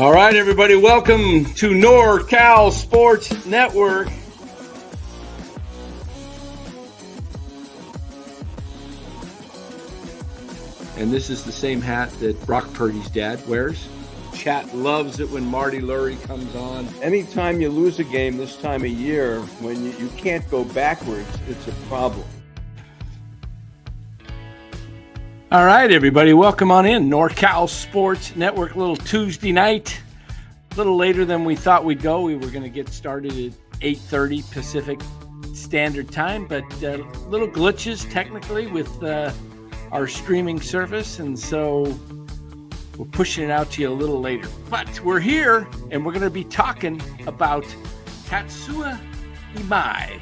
All right, everybody, welcome to NorCal Sports Network. And this is the same hat that Brock Purdy's dad wears. Chat loves it when Marty Lurie comes on. Anytime you lose a game this time of year, when you can't go backwards, it's a problem. All right, everybody, welcome on in. NorCal Sports Network, little Tuesday night. A little later than we thought we'd go. We were going to get started at 8:30 Pacific Standard Time, but little glitches technically with our streaming service, and so we're pushing it out to you a little later. But we're here, and we're going to be talking about Tatsuya Imai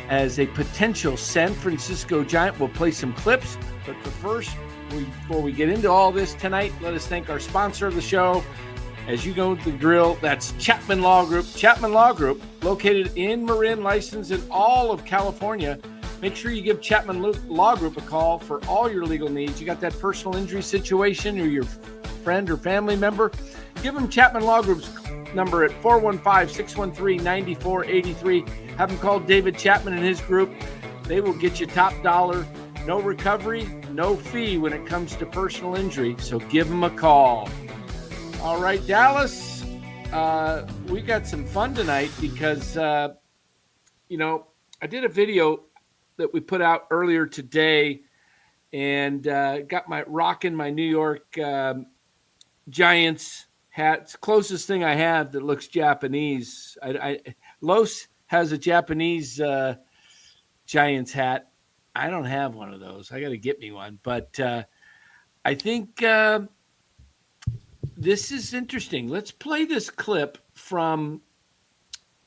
as a potential San Francisco Giant. We'll play some clips, but first, before we get into all this tonight, let us thank our sponsor of the show. As you go to the drill, that's Chapman Law Group. Chapman Law Group, located in Marin, licensed in all of California. Make sure you give Chapman Law Group a call for all your legal needs. You got that personal injury situation or your friend or family member, give them Chapman Law Group's number at 415-613-9483. Have them call David Chapman and his group. They will get you top dollar. No recovery, no fee when it comes to personal injury, so give them a call. All right, Dallas, we got some fun tonight because, I did a video that we put out earlier today and got rocking my New York Giants hat. It's the closest thing I have that looks Japanese. Los has a Japanese Giants hat. I don't have one of those. I got to get me one. But I think this is interesting. Let's play this clip from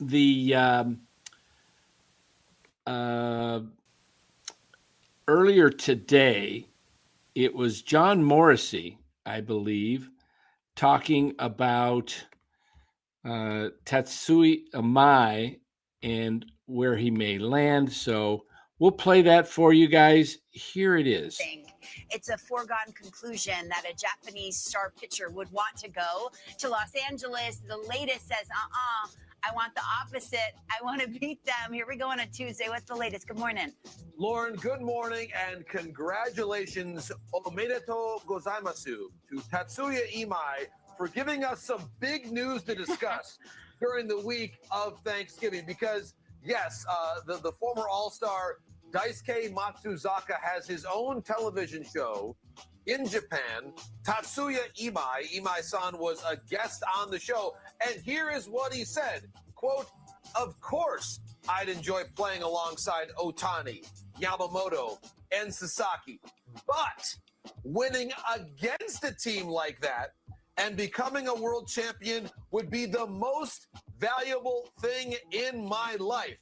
the earlier today. It was John Morrissey, I believe, talking about Tatsuya Imai and where he may land. So we'll play that for you guys. Here it is. It's a foregone conclusion that a Japanese star pitcher would want to go to Los Angeles. The latest says, I want the opposite. I want to beat them. Here we go on a Tuesday. What's the latest? Good morning. Lauren, good morning and congratulations, omedetou gozaimasu, to Tatsuya Imai for giving us some big news to discuss during the week of Thanksgiving. Because, yes, the former All-Star Daisuke Matsuzaka has his own television show in Japan. Tatsuya Imai, Imai-san, was a guest on the show. And here is what he said, quote, "Of course, I'd enjoy playing alongside Ohtani, Yamamoto, and Sasaki. But winning against a team like that and becoming a world champion would be the most valuable thing in my life.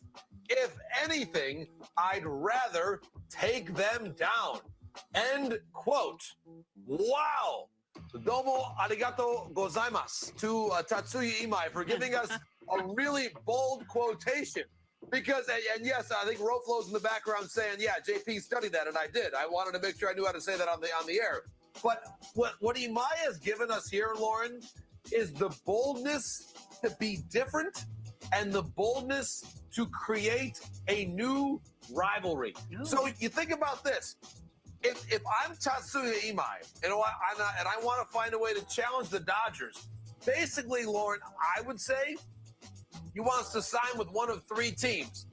If anything, I'd rather take them down." End quote. Wow. Domo arigato gozaimasu to Tatsuya Imai for giving us a really bold quotation. Because, and yes, I think Roflo's in the background saying, yeah, JP studied that, and I did. I wanted to make sure I knew how to say that on the air. But what Imai has given us here, Lauren, is the boldness to be different and the boldness to create a new rivalry. Ooh. So you think about this. If I'm Tatsuya Imai, and I want to find a way to challenge the Dodgers, basically, Lauren, I would say he wants to sign with one of three teams.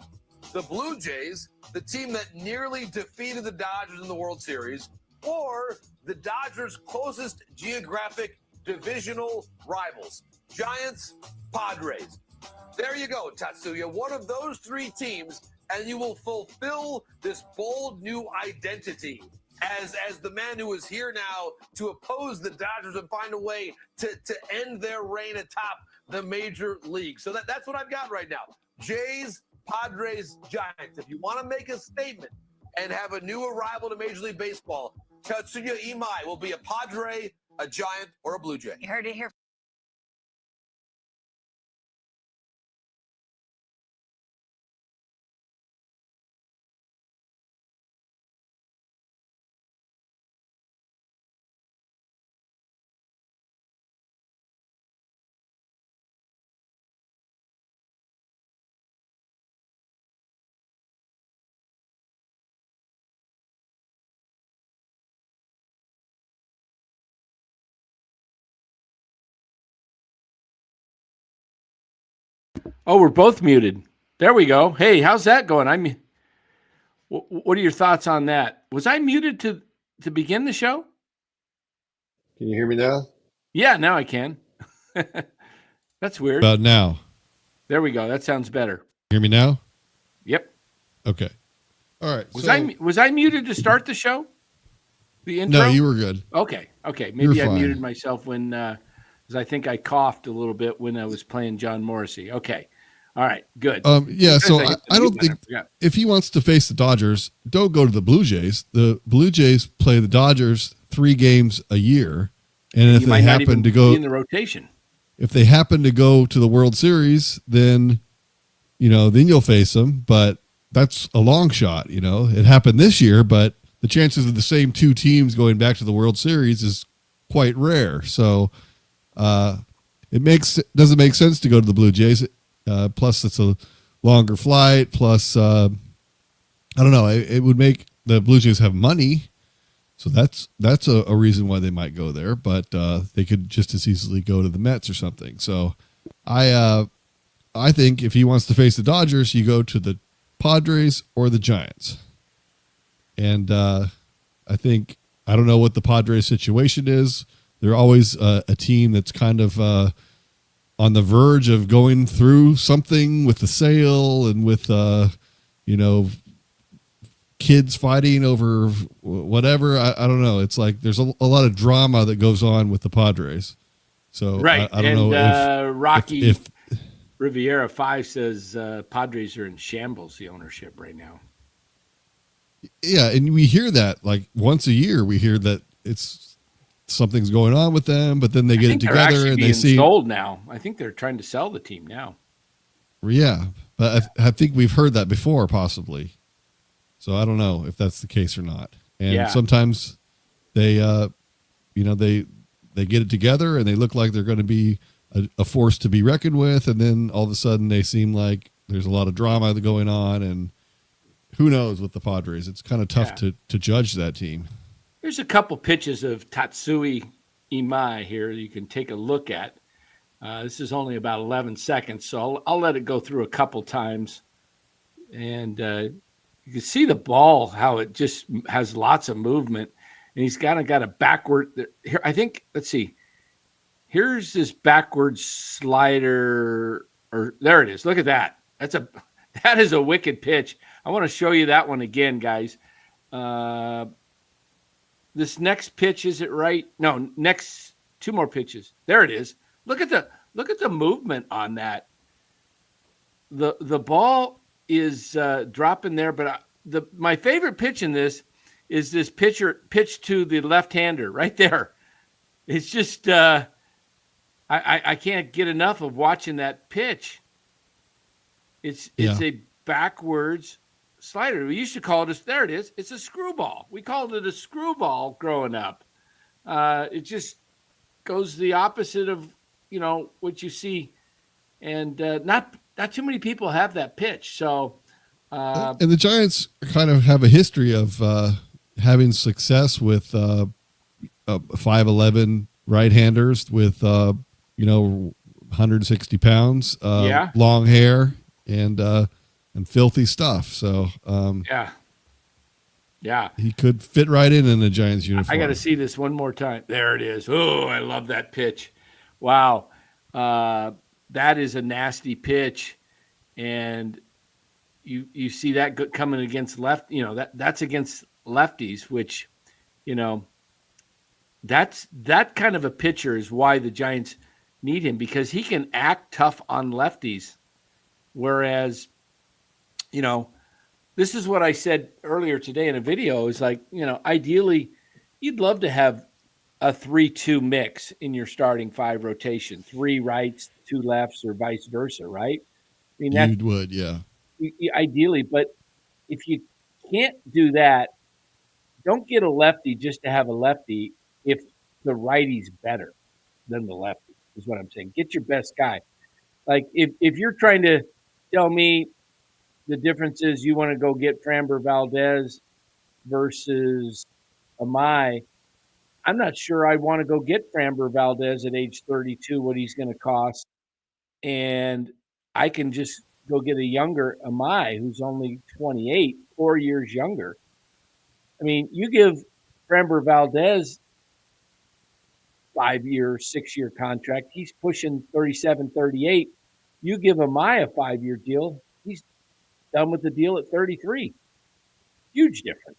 The Blue Jays, the team that nearly defeated the Dodgers in the World Series, or the Dodgers' closest geographic divisional rivals, Giants, Padres. There you go, Tatsuya. One of those three teams, and you will fulfill this bold new identity as the man who is here now to oppose the Dodgers and find a way to end their reign atop the major league. So that's what I've got right now. Jays, Padres, Giants. If you want to make a statement and have a new arrival to Major League Baseball, Tatsuya Imai will be a Padre, a Giant, or a Blue Jay. You heard it here Oh, we're both muted. There we go. Hey, how's that going? What are your thoughts on that? Was I muted to begin the show? Can you hear me now? Yeah, now I can. That's weird. About now. There we go. That sounds better. Hear me now? Yep. Okay. All right. Was I muted to start the show? The intro? No, you were good. Okay. Maybe I fine. muted myself when because I think I coughed a little bit when I was playing John Morrissey. Okay. All right. Good. Yeah. So Because I don't think if he wants to face the Dodgers, don't go to the Blue Jays. The Blue Jays play the Dodgers 3 games a year, and if they happen to go in the rotation, if they happen to go to the World Series, then then you'll face them. But that's a long shot. It happened this year, but the chances of the same 2 teams going back to the World Series is quite rare. So it doesn't make sense to go to the Blue Jays. Plus, it's a longer flight. Plus, I don't know. It would make the Blue Jays have money, so that's a reason why they might go there. But they could just as easily go to the Mets or something. So, I think if he wants to face the Dodgers, you go to the Padres or the Giants. And I don't know what the Padres situation is. They're always a team that's kind of on the verge of going through something with the sale and with, kids fighting over whatever. I don't know. It's like there's a lot of drama that goes on with the Padres. So right. I don't know if Rocky Riviera 5 says Padres are in shambles, the ownership right now. Yeah, and we hear that like once a year. We hear that something's going on with them, but then they get it together and they see sold now. I think they're trying to sell the team now. Yeah, but I think we've heard that before, possibly. So I don't know if that's the case or not. And sometimes they, they get it together and they look like they're going to be a force to be reckoned with, and then all of a sudden they seem like there's a lot of drama going on and. Who knows with the Padres? It's kind of tough to judge that team. There's a couple pitches of Tatsuya Imai here you can take a look at. This is only about 11 seconds, so I'll let it go through a couple times. And you can see the ball, how it just has lots of movement. And he's kind of got a backward – here. I think – let's see. Here's this backward slider. Or there it is. Look at that. That is a wicked pitch. I want to show you that one again, guys. This next pitch, is it right? No, next 2 more pitches. There it is. Look at the movement on that. The ball is dropping there, but my favorite pitch in this is this pitch to the left-hander right there. It's just I can't get enough of watching that pitch. It's a backwards slider. We used to call it there it is. It's a screwball. We called it a screwball growing up. It just goes the opposite of, what you see. And not too many people have that pitch. So and the Giants kind of have a history of having success with 5'11" right-handers with 160 pounds, long hair, and filthy stuff. So he could fit right in a Giants uniform. I got to see this one more time. There it is. Oh, I love that pitch. Wow, that is a nasty pitch, and you see that coming against left. That's against lefties, which that kind of a pitcher is why the Giants need him, because he can act tough on lefties. Whereas, this is what I said earlier today in a video is like, ideally you'd love to have a 3-2 mix in your starting 5 rotation, 3 rights, 2 lefts, or vice versa. Right. I mean, you would, yeah. Ideally, but if you can't do that, don't get a lefty just to have a lefty if the righty's better than the lefty, is what I'm saying. Get your best guy. Like if you're trying to tell me the difference is you want to go get Framber Valdez versus Imai, I'm not sure I want to go get Framber Valdez at age 32, what he's going to cost. And I can just go get a younger Imai who's only 28, 4 years younger. I mean, you give Framber Valdez 5-year, 6-year contract. He's pushing 37, 38. You give Imai a 5-year deal. He's done with the deal at 33. Huge difference.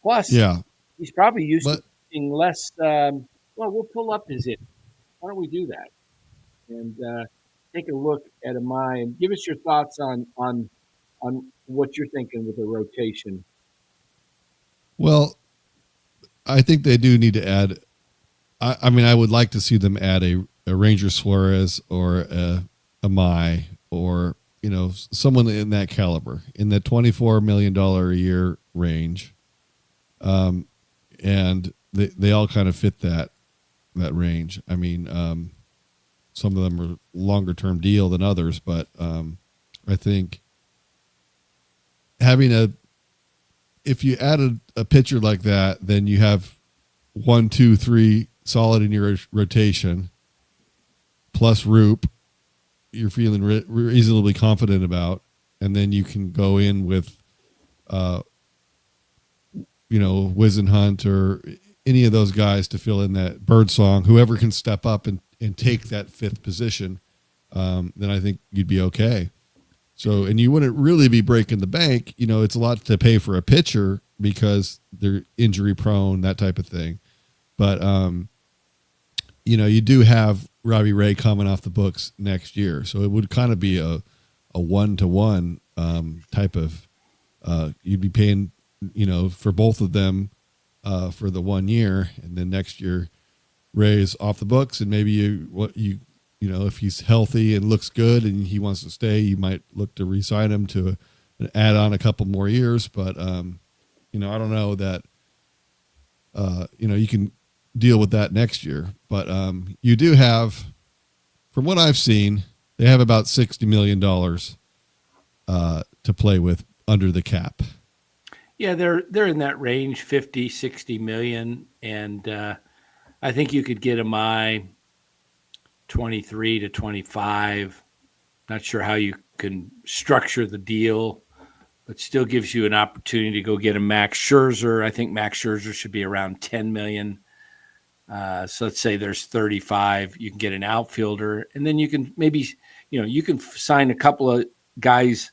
Plus, Yeah. he's probably used But to being less. We'll pull up his it. Why don't we do that? And take a look at Imai and give us your thoughts on what you're thinking with the rotation. well, I think they do need to add. I mean, I would like to see them add a Ranger Suarez or a Mai or someone in that caliber, in that $24 million a year range, and they all kind of fit that range. I mean, some of them are longer term deal than others, but I think if you added a pitcher like that, then you have 1, 2, 3 solid in your rotation, plus Roop, you're feeling reasonably confident about, and then you can go in with, Wizenhunt or any of those guys to fill in that Birdsong, whoever can step up and take that 5th position, then I think you'd be okay. So, and you wouldn't really be breaking the bank. It's a lot to pay for a pitcher because they're injury prone, that type of thing. But, you do have Robbie Ray coming off the books next year. So it would kind of be a 1-to-1 type of, you'd be paying, for both of them for the 1 year. And then next year, Ray's off the books, and maybe if he's healthy and looks good and he wants to stay, you might look to re-sign him to add on a couple more years. But, I don't know that, you can deal with that next year. But you do have, from what I've seen, they have about $60 million to play with under the cap. Yeah, they're in that range, 50, 60 million. And I think you could get Imai 23 to 25. Not sure how you can structure the deal, but still gives you an opportunity to go get a Max Scherzer. I think Max Scherzer should be around 10 million. So let's say there's 35. You can get an outfielder, and then you can maybe, you can sign a couple of guys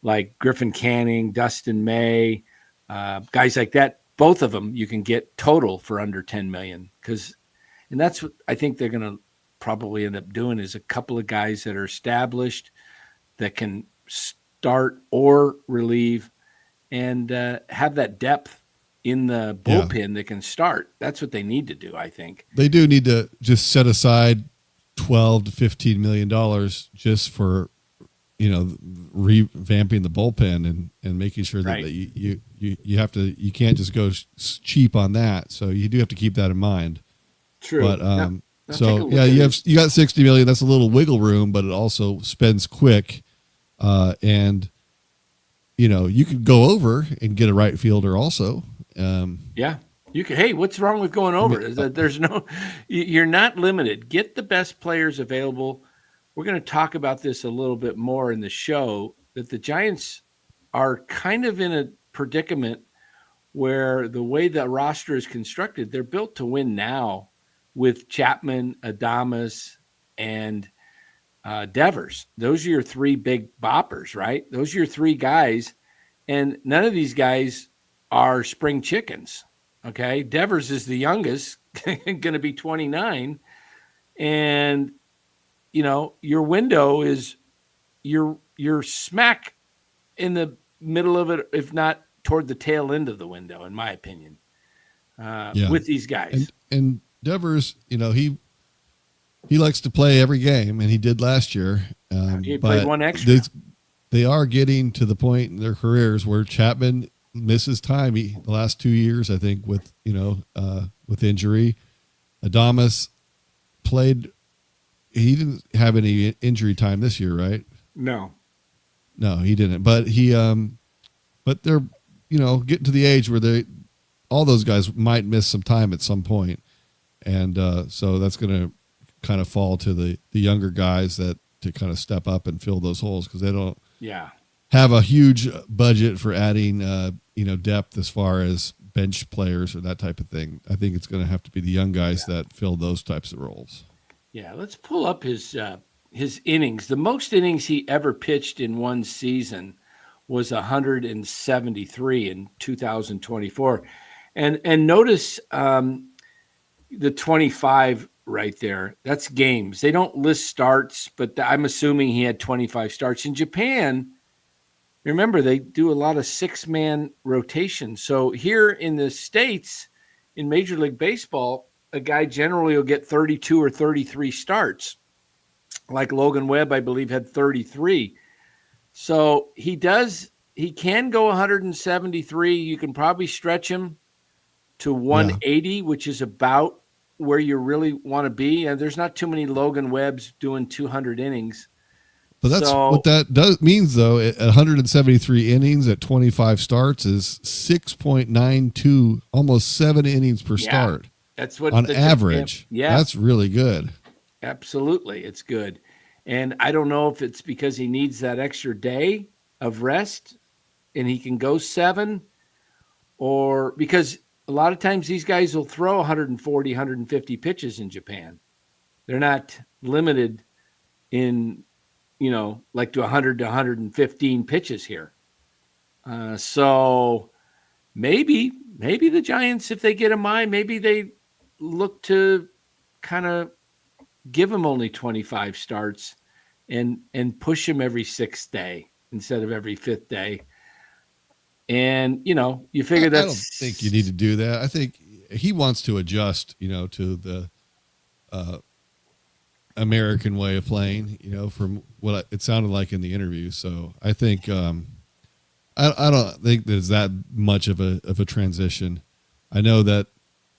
like Griffin Canning, Dustin May, guys like that. Both of them you can get total for under 10 million. And that's what I think they're going to probably end up doing, is a couple of guys that are established that can start or relieve and have that depth in the bullpen that can start. That's what they need to do, I think. They do need to just set aside $12 to $15 million just for, revamping the bullpen and making sure that, right. that you can't just go cheap on that. So you do have to keep that in mind. True. But, so you got 60 million. That's a little wiggle room, but it also spends quick. And you could go over and get a right fielder also. You can. Hey, what's wrong with going over? Is that you're not limited. Get the best players available. We're going to talk about this a little bit more in the show, that the Giants are kind of in a predicament where the way the roster is constructed, they're built to win now with Chapman, Adames, and Devers. Those are your 3 big boppers, right? Those are your 3 guys, and none of these guys are spring chickens. Okay. Devers is the youngest, going to be 29. And, your window is you're smack in the middle of it, if not toward the tail end of the window, in my opinion, with these guys. And Devers, he likes to play every game, and he did last year. He played one extra. They are getting to the point in their careers where Chapman misses time the last 2 years, I think, with injury. Adames played. He didn't have any injury time this year, right? No, he didn't. But but they're, getting to the age where all those guys might miss some time at some point. And so that's going to kind of fall to the younger guys that to kind of step up and fill those holes because they don't Yeah. have a huge budget for adding, depth as far as bench players or that type of thing. I think it's going to have to be the young guys that fill those types of roles. Yeah, let's pull up his innings. The most innings he ever pitched in one season was 173 in 2024. And notice the 25 right there. That's games. They don't list starts, but I'm assuming he had 25 starts. In Japan, remember, they do a lot of 6-man rotation. So here in the States, in Major League Baseball, a guy generally will get 32 or 33 starts. Like Logan Webb, I believe, had 33. So he can go 173. You can probably stretch him to 180, which is about where you really want to be. And there's not too many Logan Webbs doing 200 innings. But that's what that means, though. At 173 innings at 25 starts is 6.92, almost 7 innings per start. That's what on average. That's really good. Absolutely, it's good. And I don't know if it's because he needs that extra day of rest and he can go 7, or because a lot of times these guys will throw 140, 150 pitches in Japan. They're not limited in, like to 100 to 115 pitches here. So maybe the Giants, if they get Imai, maybe they look to kind of give him only 25 starts and push him every 6th day instead of every 5th day. And, you figure that's... I don't think you need to do that. I think he wants to adjust, to the American way of playing, from what it sounded like in the interview. So I think I don't think there's that much of a transition. I know that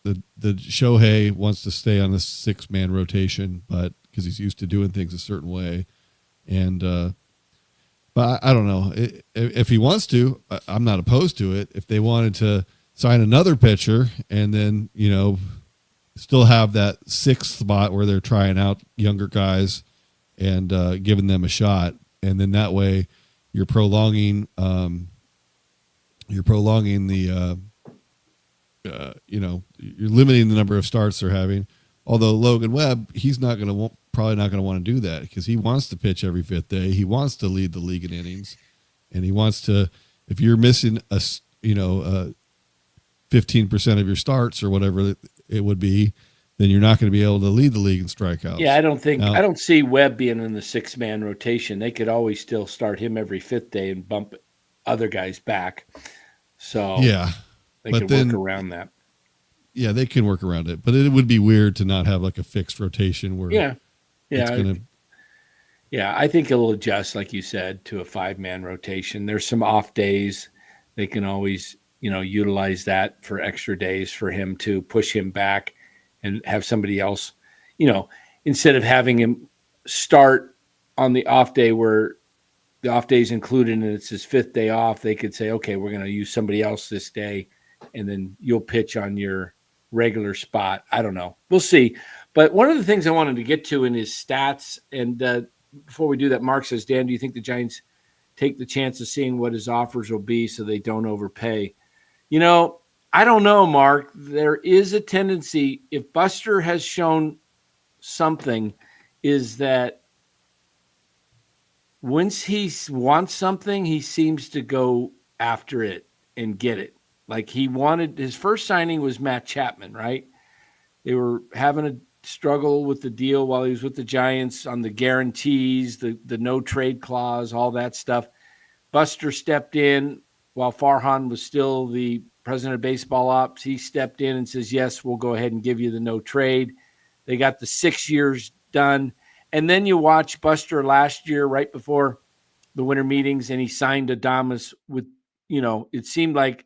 the Shohei wants to stay on the 6-man rotation, but because he's used to doing things a certain way. And, but I don't know if he wants to, I'm not opposed to it. If they wanted to sign another pitcher and then, still have that 6th spot where they're trying out younger guys and giving them a shot. And then that way you're prolonging the, you're limiting the number of starts they're having. Although Logan Webb, he's probably not going to want to do that because he wants to pitch every 5th day. He wants to lead the league in innings, and he wants to. If you're missing 15% of your starts or whatever it would be, then you're not going to be able to lead the league in strikeouts. Yeah, I don't see Webb being in the 6-man rotation. They could always still start him every 5th day and bump other guys back. So yeah. They can work around that. Yeah, they can work around it, but it would be weird to not have like a fixed rotation where I think it'll adjust, like you said, to a 5-man rotation. There's some off days. They can always, utilize that for extra days for him to push him back and have somebody else, instead of having him start on the off day where the off day is included and it's his 5th day off, they could say, okay, we're going to use somebody else this day, and then you'll pitch on your regular spot. I don't know. We'll see. But one of the things I wanted to get to in his stats, and before we do that, Mark says, Dan, do you think the Giants take the chance of seeing what his offers will be so they don't overpay? I don't know, Mark. There is a tendency, if Buster has shown something, is that once he wants something, he seems to go after it and get it. Like his first signing was Matt Chapman, right? They were having a struggle with the deal while he was with the Giants on the guarantees, the no trade clause, all that stuff. Buster stepped in while Farhan was still the president of baseball ops. He stepped in and says, yes, we'll go ahead and give you the no trade. They got the 6 years done. And then you watch Buster last year, right before the winter meetings, and he signed Adames with, it seemed like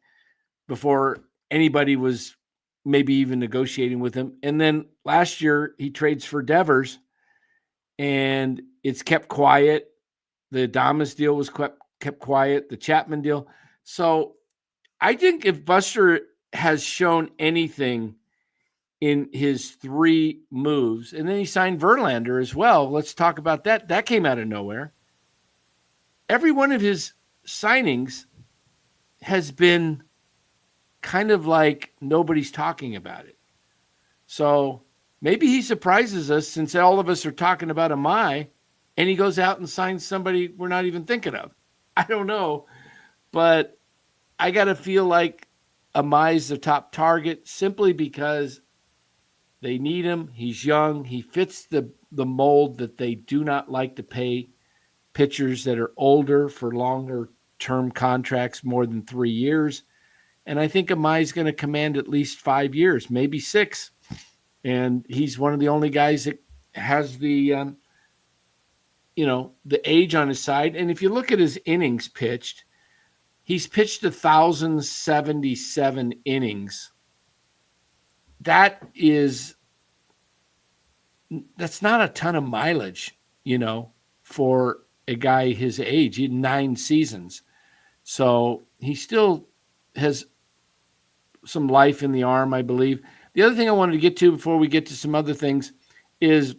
before anybody was maybe even negotiating with him. And then last year he trades for Devers and it's kept quiet. The Adames deal was kept quiet, the Chapman deal. So I think if Buster has shown anything in his 3 moves. And then he signed Verlander as well. Let's talk about that. That came out of nowhere. Every one of his signings has been kind of like nobody's talking about it. So maybe he surprises us, since all of us are talking about Imai, and he goes out and signs somebody we're not even thinking of. I don't know, but I got to feel like Imai's the top target simply because they need him. He's young. He fits the mold that they do not like to pay pitchers that are older for longer term contracts, more than 3 years. And I think Imai's going to command at least 5 years, maybe 6. And he's one of the only guys that has the, the age on his side. And if you look at his innings pitched, he's pitched 1,077 innings. That's not a ton of mileage, for a guy his age. He had 9 seasons. So he still has some life in the arm, I believe. The other thing I wanted to get to before we get to some other things is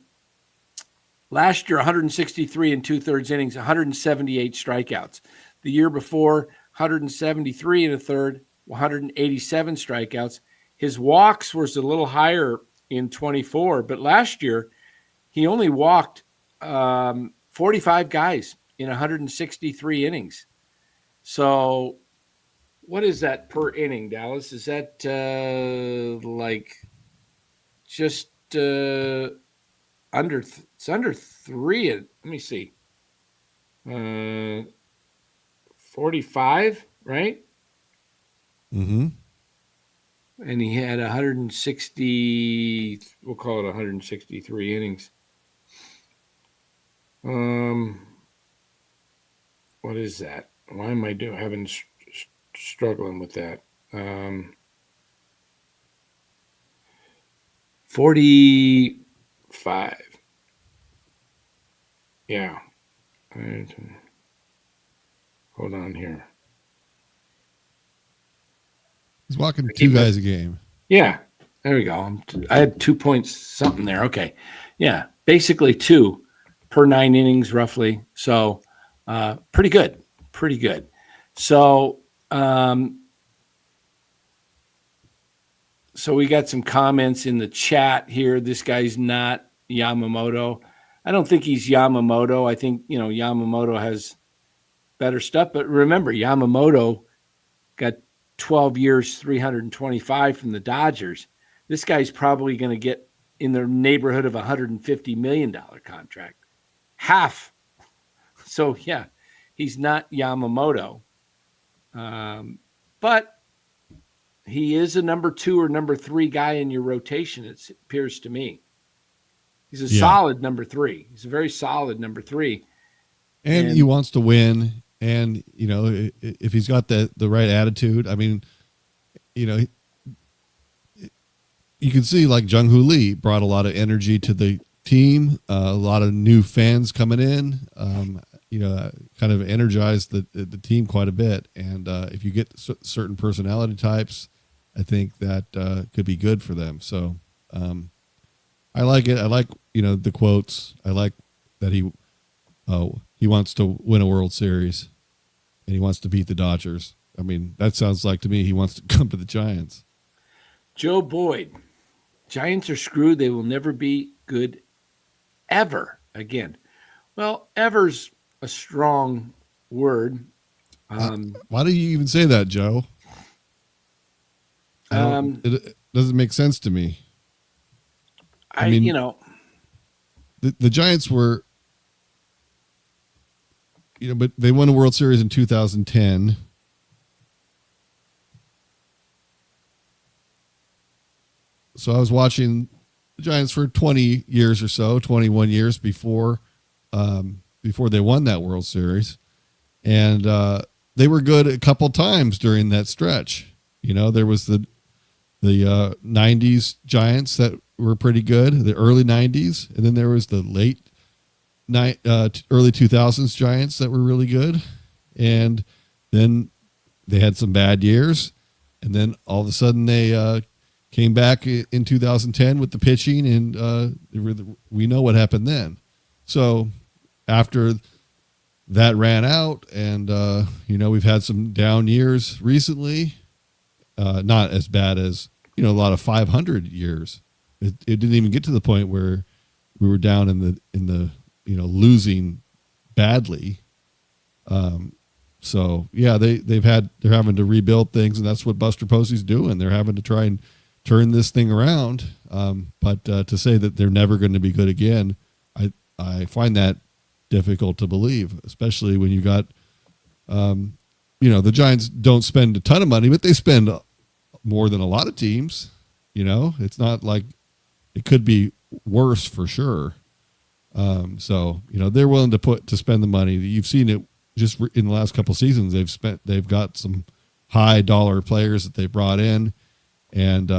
last year, 163 and 2/3 innings, 178 strikeouts. The year before, 173 and 1/3, 187 strikeouts. His walks was a little higher in 24, but last year he only walked 45 guys in 163 innings. So what is that per inning, Dallas? Is that just under? It's under 3. Let me see. 45, right? Mm-hmm. And he had 160. We'll call it 163 innings. What is that? Why am I struggling with that? 45. Yeah. Hold on here. He's walking 2 guys a game. Yeah. There we go. I had 2 points something there. Okay. Yeah. Basically 2 per 9 innings roughly. So pretty good. Pretty good. So so we got some comments in the chat here. This guy's not Yamamoto. I don't think he's Yamamoto. I think, Yamamoto has better stuff. But remember, Yamamoto got 12 years, 325 from the Dodgers. This guy's probably going to get in the neighborhood of $150 million contract. Half. So, yeah, he's not Yamamoto. But he is a number 2 or number 3 guy in your rotation, it appears to me. He's a solid number 3. He's a very solid number 3. And he wants to win. And, if he's got the right attitude, I mean, you can see like Jung-Hoo Lee brought a lot of energy to the team, a lot of new fans coming in, kind of energized the team quite a bit. And if you get certain personality types, I think that could be good for them. So I like it. I like, the quotes. I like that he wants to win a World Series and he wants to beat the Dodgers. I mean, that sounds like to me he wants to come to the Giants. Joe Boyd, Giants are screwed. They will never be good ever again. Well, ever's a strong word. Why do you even say that, Joe? It doesn't make sense to me. I mean, the Giants were, but they won a World Series in 2010. So I was watching the Giants for 20 years or so, 21 years before they won that World Series. And they were good a couple times during that stretch. There was the 90s Giants that were pretty good, the early 90s. And then there was the early 2000s Giants that were really good. And then they had some bad years. And then all of a sudden they came back in 2010 with the pitching, and we know what happened then. So after that ran out, and we've had some down years recently, not as bad as a lot of 500 years. It didn't even get to the point where we were down in the losing badly. So yeah, they're having to rebuild things, and that's what Buster Posey's doing. They're having to try and turn this thing around. But to say that they're never going to be good again, I find that difficult to believe, especially when you got, the Giants don't spend a ton of money, but they spend more than a lot of teams. It's not like it could be worse for sure. So they're willing to spend the money. You've seen it just in the last couple seasons. They've got some high dollar players that they brought in, and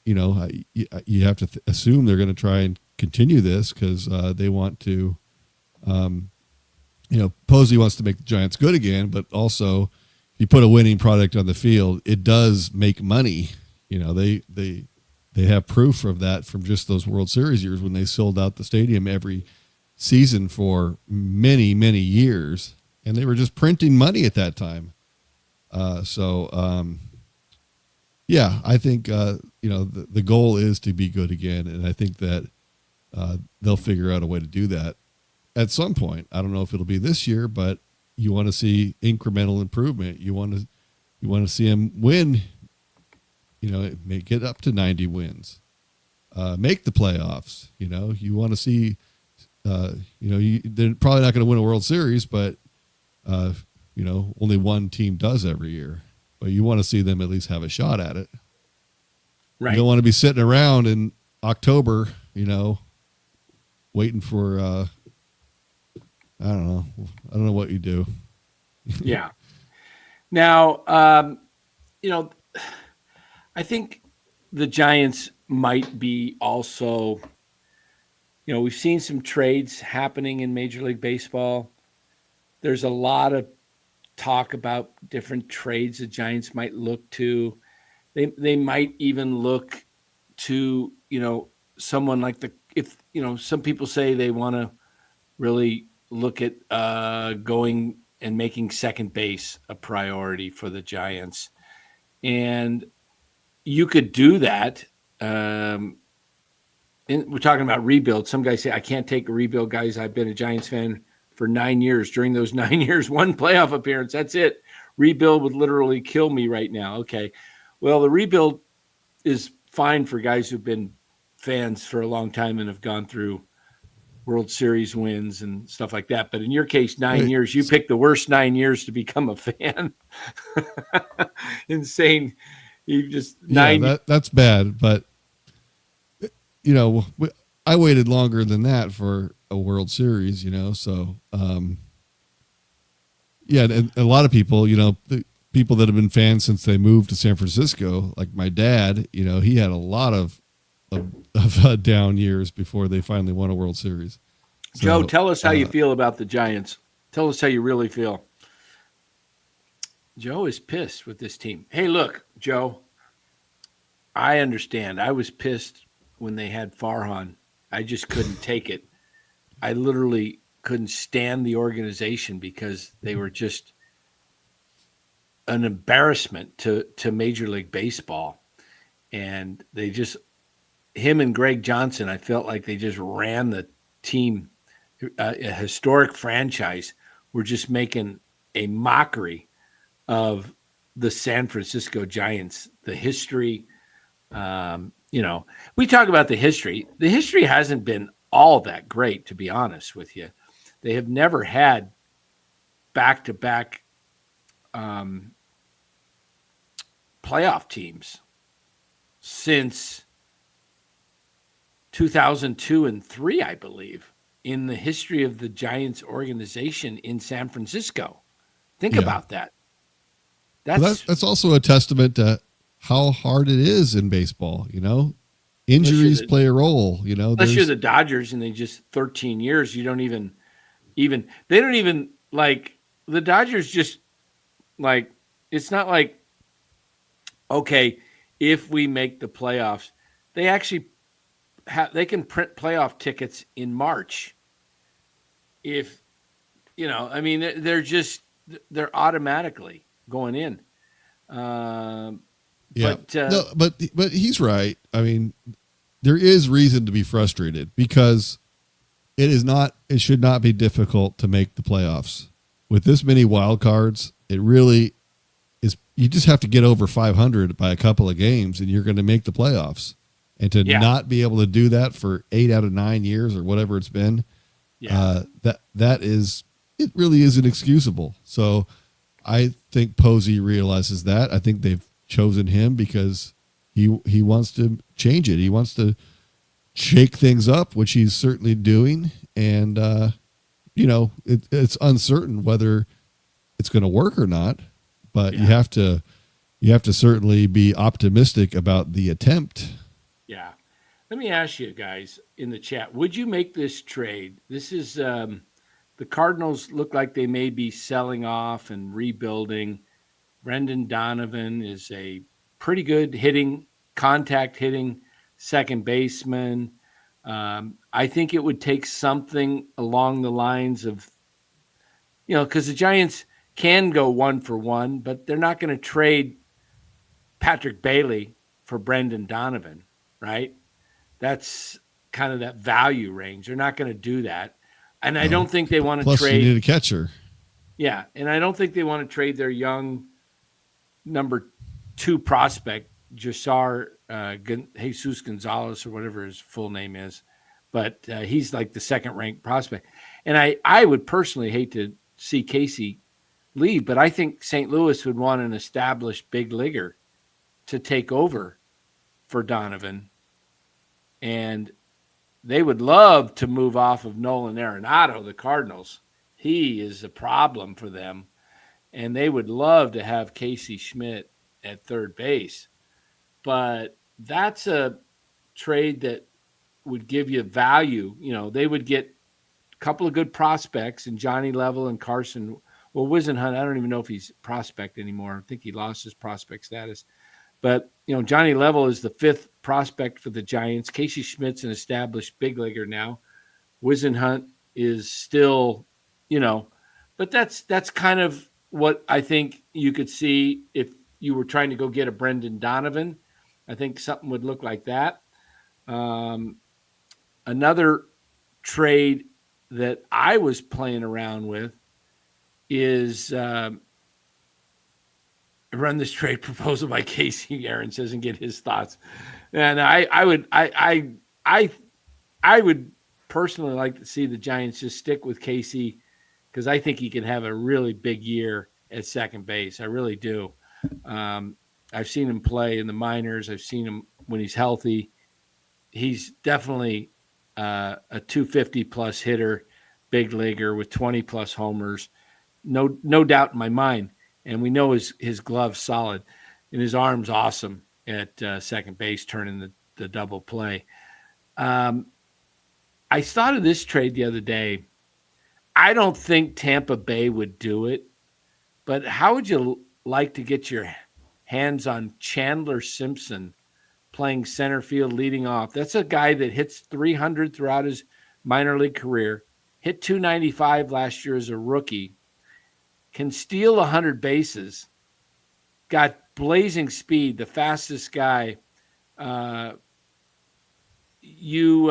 you have to assume they're going to try and continue this because they want to. Posey wants to make the Giants good again, but also if you put a winning product on the field, it does make money. They have proof of that from just those World Series years when they sold out the stadium every season for many, many years, and they were just printing money at that time. Yeah, I think, the goal is to be good again. And I think that they'll figure out a way to do that at some point. I don't know if it'll be this year, but you want to see incremental improvement. You want to see them win, make it up to 90 wins, make the playoffs. You want to see, they're probably not going to win a World Series, but, only one team does every year. But you want to see them at least have a shot at it. Right. You don't want to be sitting around in October, waiting for, I don't know what you do. Yeah. Now, I think the Giants might be also, we've seen some trades happening in Major League Baseball. There's a lot of talk about different trades the Giants might look to. They might even look to, someone like some people say they want to really look at going and making second base a priority for the Giants. And you could do that. We're talking about rebuild. Some guys say, I can't take a rebuild, guys. I've been a Giants fan for 9 years. During those 9 years, one playoff appearance. That's it. Rebuild would literally kill me right now. Okay. Well, the rebuild is fine for guys who've been fans for a long time and have gone through World Series wins and stuff like that. But in your case, 9 years, you picked the worst 9 years to become a fan. Insane. You just that's bad. But, I waited longer than that for a World Series, so, and a lot of people, the people that have been fans since they moved to San Francisco, like my dad, he had a lot of down years before they finally won a World Series. So, Joe, tell us how you feel about the Giants. Tell us how you really feel. Joe is pissed with this team. Hey, look, Joe, I understand. I was pissed when they had Farhan. I just couldn't take it. I literally couldn't stand the organization because they were just an embarrassment to Major League Baseball. And they just, him and Greg Johnson, I felt like they just ran the team, a historic franchise, were just making a mockery of the San Francisco Giants, the history. We talk about the history. The history hasn't been all that great, to be honest with you. They have never had back-to-back playoff teams since 2002 and 3, I believe, in the history of the Giants organization in San Francisco. Think about that. That's also a testament to how hard it is in baseball. Injuries play a role. Unless you're the Dodgers and they just 13 years, you don't even they don't even like the Dodgers. Just like it's not like, okay, if we make the playoffs, they actually they can print playoff tickets in March. If I mean, they're automatically going in. Yeah. But No, but he's right. I mean, there is reason to be frustrated because it should not be difficult to make the playoffs. With this many wild cards, it really is. You just have to get over 500 by a couple of games and you're going to make the playoffs. And to not be able to do that for 8 out of 9 years or whatever it's been, it really is inexcusable. So I think Posey realizes that. I think they've chosen him because he wants to change it. He wants to shake things up, which he's certainly doing. And, it's uncertain whether it's going to work or not, but you have to certainly be optimistic about the attempt. Yeah. Let me ask you guys in the chat, would you make this trade? This is the Cardinals look like they may be selling off and rebuilding. Brendan Donovan is a pretty good contact hitting second baseman. I think it would take something along the lines of, because the Giants can go 1-for-1, but they're not going to trade Patrick Bailey for Brendan Donovan, right? That's kind of that value range. They're not going to do that. And I don't think they want to Plus, trade. You need a catcher. Yeah. And I don't think they want to trade their young number 2 prospect, Jasar Jesus Gonzalez, or whatever his full name is. But he's like the second-ranked prospect. And I would personally hate to see Casey leave, but I think St. Louis would want an established big leaguer to take over for Donovan. And they would love to move off of Nolan Arenado, the Cardinals. He is a problem for them. And they would love to have Casey Schmidt at third base. But that's a trade that would give you value. They would get a couple of good prospects in Johnny Level and Carson. Well, Wisenhunt, I don't even know if he's a prospect anymore. I think he lost his prospect status. But, Johnny Level is the 5th prospect for the Giants. Casey Schmidt's an established big leaguer now. Wisenhunt is still, but that's kind of what I think you could see if you were trying to go get a Brendan Donovan. I think something would look like that. Another trade that I was playing around with is run this trade proposal by Casey, Aaron says, and get his thoughts. And I would personally like to see the Giants just stick with Casey because I think he can have a really big year at second base. I really do. I've seen him play in the minors. I've seen him when he's healthy. He's definitely a 250-plus hitter, big leaguer with 20-plus homers. No doubt in my mind. And we know his glove's solid, and his arm's awesome at second base, turning the double play. I thought of this trade the other day. I don't think Tampa Bay would do it, but how would you like to get your hands on Chandler Simpson playing center field, leading off? That's a guy that hits 300 throughout his minor league career, hit 295 last year as a rookie, can steal 100 bases, got blazing speed, the fastest guy. You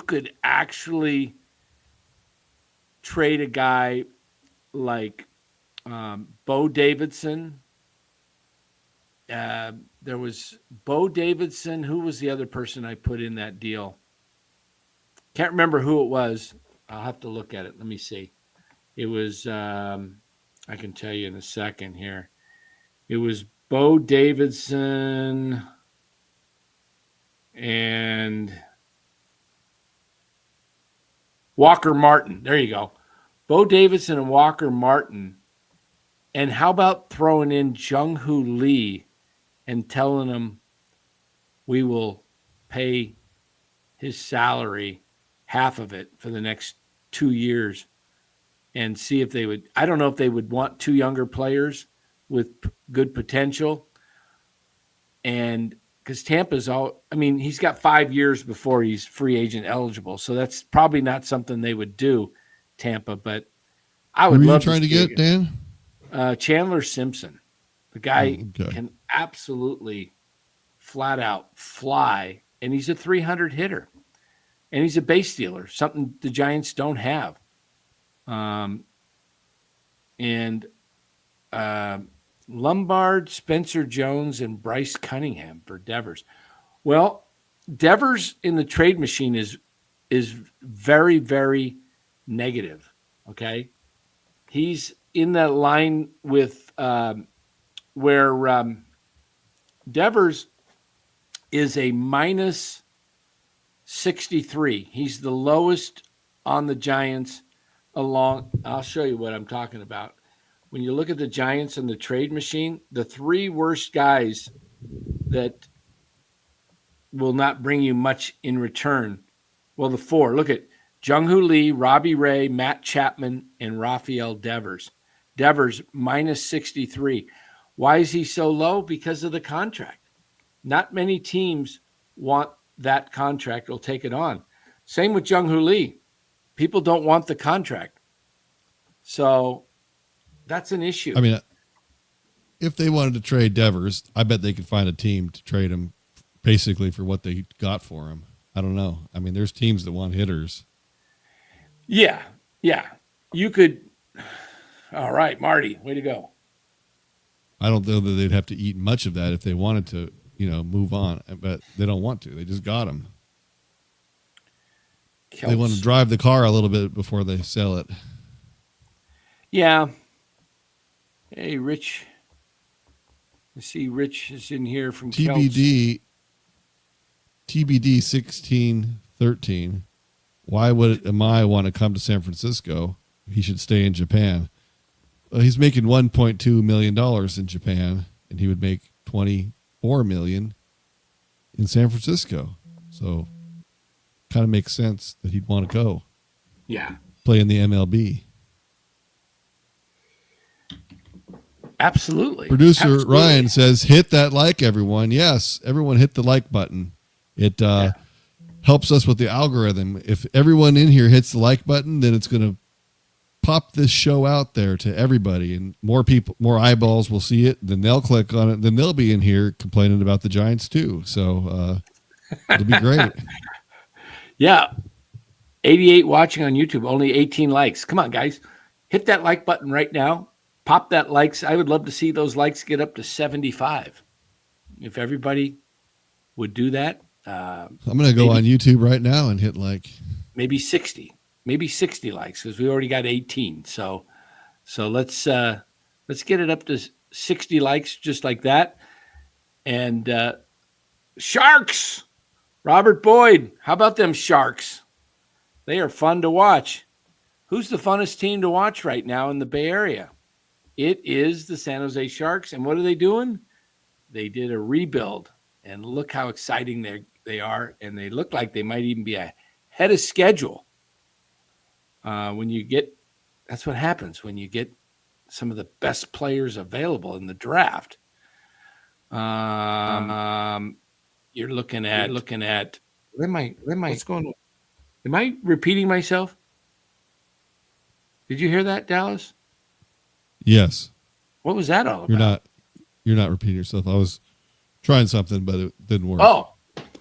could actually trade a guy like Bo Davidson. There was Bo Davidson. Who was the other person I put in that deal? Can't remember who it was. I'll have to look at it. Let me see. It was, I can tell you in a second here. It was Bo Davidson and Walker Martin. There you go. Bo Davidson and Walker Martin. And how about throwing in Jung-Hoo Lee and telling him we will pay his salary, half of it, for the next 2 years, and see if they would. I don't know if they would want 2 younger players with good potential, And because Tampa's he's got 5 years before he's free agent eligible. So that's probably not something they would do, Tampa. But I would Who are you love trying to get, Dan? Chandler Simpson. The guy Okay. can absolutely flat out fly, and he's a 300 hitter. And he's a base stealer, something the Giants don't have. Lombard, Spencer Jones, and Bryce Cunningham for Devers. Well, Devers in the trade machine is very, very negative. Okay, he's in that line with where Devers is a minus 63. He's the lowest on the Giants along. I'll show you what I'm talking about. When you look at the Giants and the trade machine, the 3 worst guys that will not bring you much in return. Well, the 4. Look at Jung-Hoo Lee, Robbie Ray, Matt Chapman, and Rafael Devers. Devers minus 63. Why is he so low? Because of the contract. Not many teams want that contract, will take it on. Same with Jung-Hoo Lee. People don't want the contract. So that's an issue. I mean, if they wanted to trade Devers, I bet they could find a team to trade him basically for what they got for him. I don't know. I mean, there's teams that want hitters. Yeah. You could. All right, Marty, way to go. I don't know that they'd have to eat much of that if they wanted to, move on, but they don't want to. They just got him. They want to drive the car a little bit before they sell it. Yeah. Hey, Rich. I see Rich is in here from TBD 1613. Why would Imai want to come to San Francisco? He should stay in Japan. Well, he's making $1.2 million in Japan, and he would make $24 million in San Francisco. So kind of makes sense that he'd want to go. Yeah. Play in the MLB. Absolutely. Producer Ryan says, hit that like, everyone. Yes, everyone hit the like button. It helps us with the algorithm. If everyone in here hits the like button, then it's going to pop this show out there to everybody, and more people, more eyeballs will see it. Then they'll click on it. Then they'll be in here complaining about the Giants too. So it'll be great. Yeah. 88 watching on YouTube, only 18 likes. Come on, guys. Hit that like button right now. Pop that likes. I would love to see those likes get up to 75. If everybody would do that. I'm going to go on YouTube right now and hit like. Maybe 60 likes, because we already got 18. So let's get it up to 60 likes just like that. And Sharks, Robert Boyd, how about them Sharks? They are fun to watch. Who's the funnest team to watch right now in the Bay Area? It is the San Jose Sharks. And what are they doing? They did a rebuild, and look how exciting they are. And they look like they might even be ahead of schedule. That's what happens when you get some of the best players available in the draft. You're looking at. What's going on? Am I repeating myself? Did you hear that, Dallas? Yes. What was that all about? You're not repeating yourself. I was trying something, but it didn't work. Oh,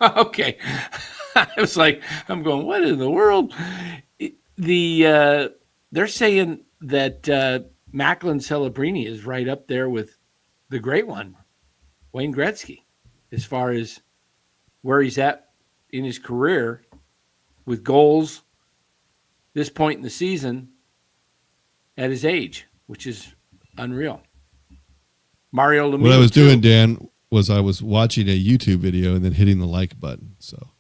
okay. I was like, I'm going, what in the world? They're saying that Macklin Celebrini is right up there with the great one, Wayne Gretzky, as far as where he's at in his career with goals this point in the season at his age, which is unreal. Mario Lemieux. What I was doing, Dan, was I was watching a YouTube video and then hitting the like button. So.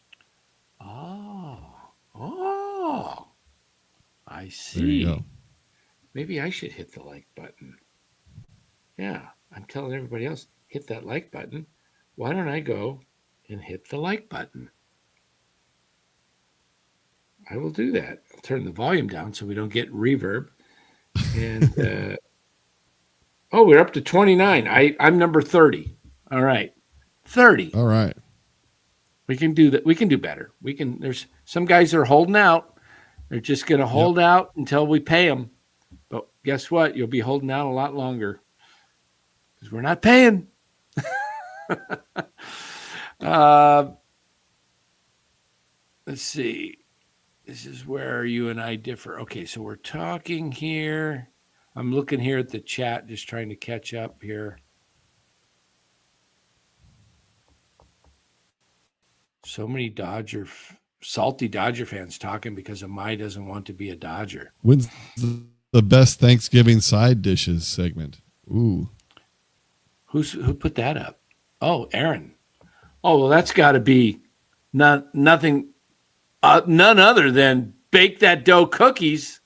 Oh, I see. There you go. Maybe I should hit the like button. Yeah, I'm telling everybody else, hit that like button. Why don't I go and hit the like button? I will do that. I'll turn the volume down so we don't get reverb. And we're up to 29. I'm number 30. All right. 30. All right. We can do that. We can do better. There's some guys that are holding out. They're just going to hold out until we pay them. But guess what? You'll be holding out a lot longer because we're not paying. Let's see. This is where you and I differ. Okay, so we're talking here. I'm looking here at the chat, just trying to catch up here. So many salty Dodger fans talking because Imai doesn't want to be a Dodger. When's the best Thanksgiving side dishes segment? Ooh. Who put that up? Oh, Aaron. Oh, well, that's got to be none other than bake that dough cookies.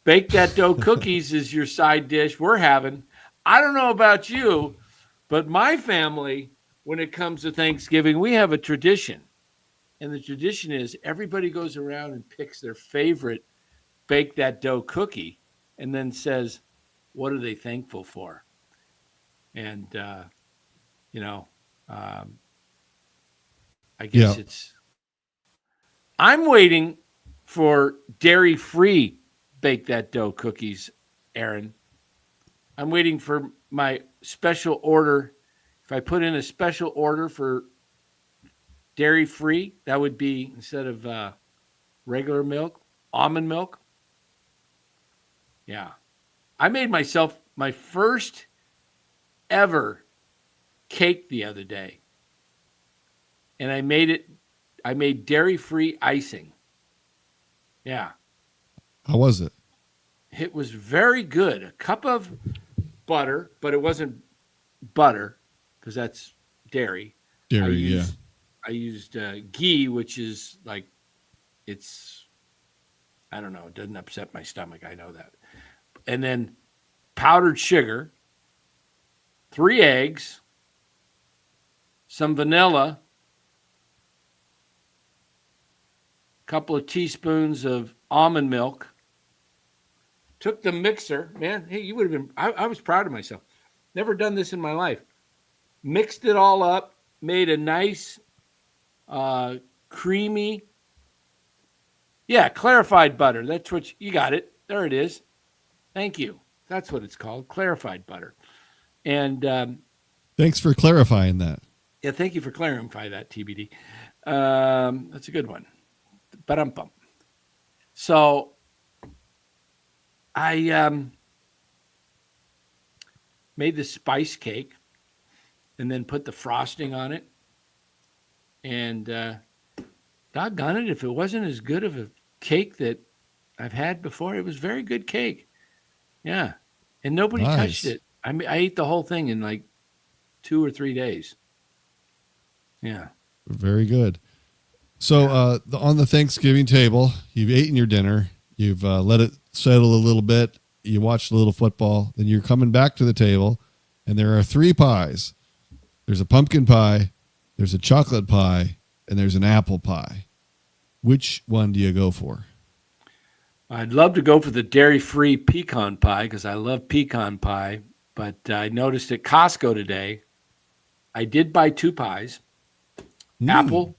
Bake that dough cookies is your side dish we're having. I don't know about you, but my family, when it comes to Thanksgiving, we have a tradition. And the tradition is everybody goes around and picks their favorite bake that dough cookie and then says, what are they thankful for? And, I guess I'm waiting for dairy-free bake that dough cookies, Aaron. I'm waiting for my special order. If I put in a special order for dairy-free, that would be, instead of regular milk, almond milk. Yeah. I made myself my first ever cake the other day. And I made dairy-free icing. Yeah. How was it? It was very good. A cup of butter, but it wasn't butter because that's dairy. I used ghee, which is like, I don't know, it doesn't upset my stomach. I know that. And then powdered sugar, 3 eggs, some vanilla, a couple of teaspoons of almond milk. Took the mixer, man. Hey, you would have been, I was proud of myself. Never done this in my life. Mixed it all up, made a nice, creamy, clarified butter. That's what you got it. There it is. Thank you. That's what it's called, clarified butter. And thanks for clarifying that. Yeah, thank you for clarifying that, TBD. That's a good one. Ba-dum-bum. So I made the spice cake and then put the frosting on it. And doggone it, if it wasn't as good of a cake that I've had before, it was very good cake. Yeah. And nobody touched it. I ate the whole thing in like 2 or 3 days. Yeah. Very good. So on the Thanksgiving table, you've eaten your dinner. You've let it settle a little bit. You watched a little football. Then you're coming back to the table, and there are 3 pies. There's a pumpkin pie, there's a chocolate pie, and there's an apple pie. Which one do you go for? I'd love to go for the dairy-free pecan pie because I love pecan pie. But I noticed at Costco today, I did buy 2 pies, apple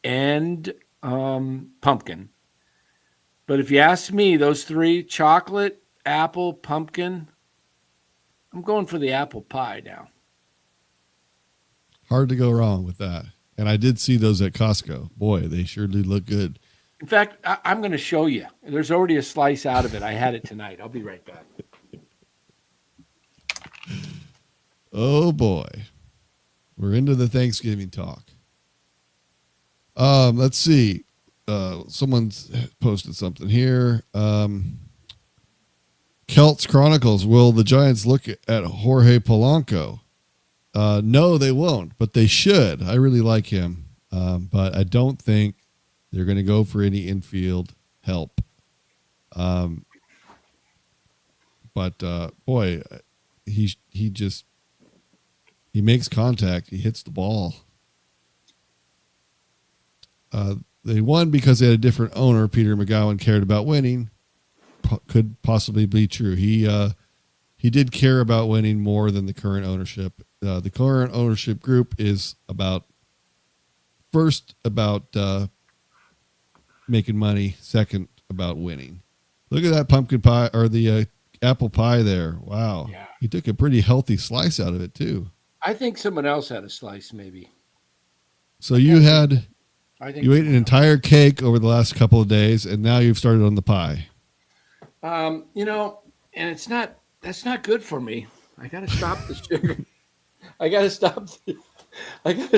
and pumpkin. But if you ask me, those 3, chocolate, apple, pumpkin, I'm going for the apple pie now. Hard to go wrong with that. And I did see those at Costco. Boy, they sure do look good. In fact, I'm going to show you. There's already a slice out of it. I had it tonight. I'll be right back. Oh, boy. We're into the Thanksgiving talk. Let's see. Someone's posted something here. Celts Chronicles. Will the Giants look at Jorge Polanco? No, they won't, but they should. I really like him. But I don't think they're going to go for any infield help. But boy, he makes contact. He hits the ball. They won because they had a different owner. Peter McGowan cared about winning. Could possibly be true. He he did care about winning more than the current ownership. The current ownership group is about making money, second about winning. Look at that pumpkin pie or the apple pie there. Wow. Yeah. He took a pretty healthy slice out of it too. I think someone else had a slice, maybe. So you ate an someone else. entire cake over the last couple of days, and now you've started on the pie. And that's not good for me. I got to stop the sugar. I got to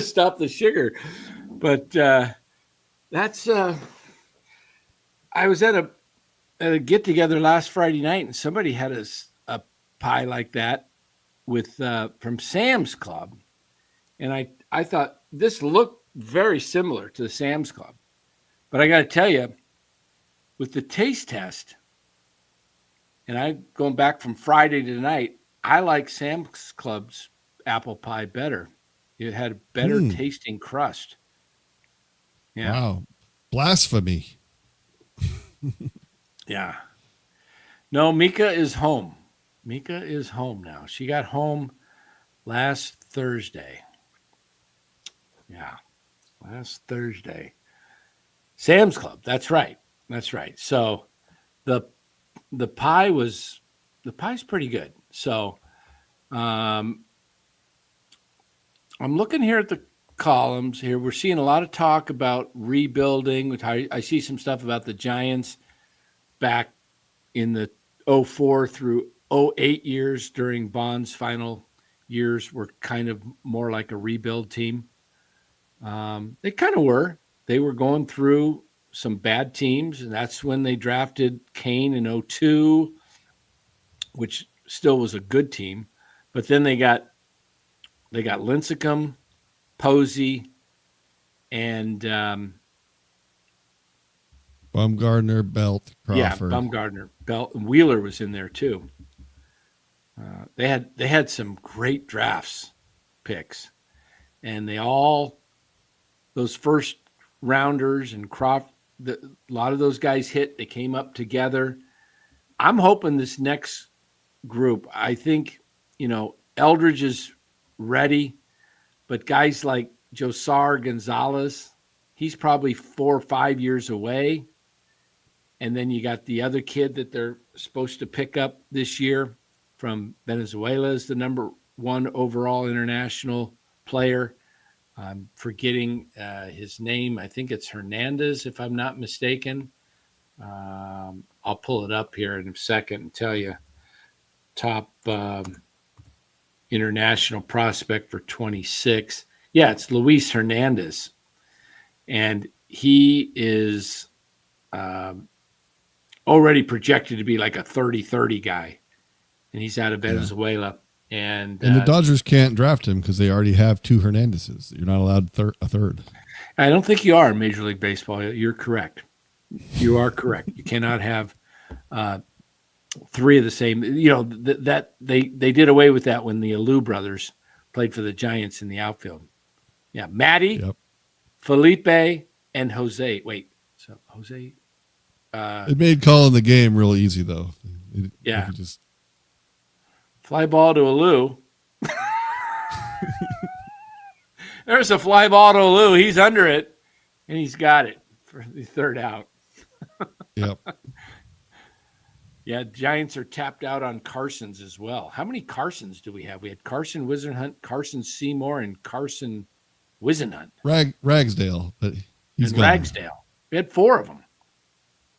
stop the sugar. But I was at a get together last Friday night, and somebody had a pie like that with from Sam's Club, and I thought this looked very similar to the Sam's Club, but I got to tell you, with the taste test, and I going back from Friday to tonight, I like Sam's Club's apple pie better. It had a better tasting crust. Yeah. Wow, blasphemy. Yeah. No, Mika is home. Mika is home now. She got home last Thursday. Yeah. Last Thursday. Sam's Club. That's right. That's right. So the pie's pretty good. So I'm looking here at the columns here. We're seeing a lot of talk about rebuilding. I see some stuff about the Giants back in the 04 through 08 years during Bond's final years were kind of more like a rebuild team. They kind of were. They were going through some bad teams, and that's when they drafted Kane in 02, which still was a good team. But then they got Lincecum, Posey, and Bumgarner, Belt, Crawford. yeah, Bumgarner, Belt, and Wheeler was in there too. They had some great drafts picks, and those first rounders and Crawford, a lot of those guys hit. They came up together. I'm hoping this next group. I think Eldridge is ready, but guys like Josar Gonzalez, he's probably 4 or 5 years away. And then you got the other kid that they're supposed to pick up this year from Venezuela is the number 1 overall international player. I'm forgetting his name. I think it's Hernandez, if I'm not mistaken. I'll pull it up here in a second and tell you top international prospect for 26. Yeah, it's Luis Hernandez. And he is already projected to be like a 30-30 guy. And he's out of Venezuela. And the Dodgers can't draft him because they already have 2 Hernandezes. You're not allowed a third. I don't think you are in Major League Baseball. You're correct. You are correct. You cannot have 3 of the same. That they did away with that when the Alou brothers played for the Giants in the outfield. Yeah, Matty, Felipe, and Jose. Wait, so Jose. It made calling the game real easy, though. Just fly ball to Alou. There's a fly ball to Alou. He's under it, and he's got it for the third out. Yep. Yeah, Giants are tapped out on Carsons as well. How many Carsons do we have? We had Carson Wisenhunt, Carson Seymour, and Carson Wisenhunt. Ragsdale, but he's gone. Ragsdale. We had 4 of them.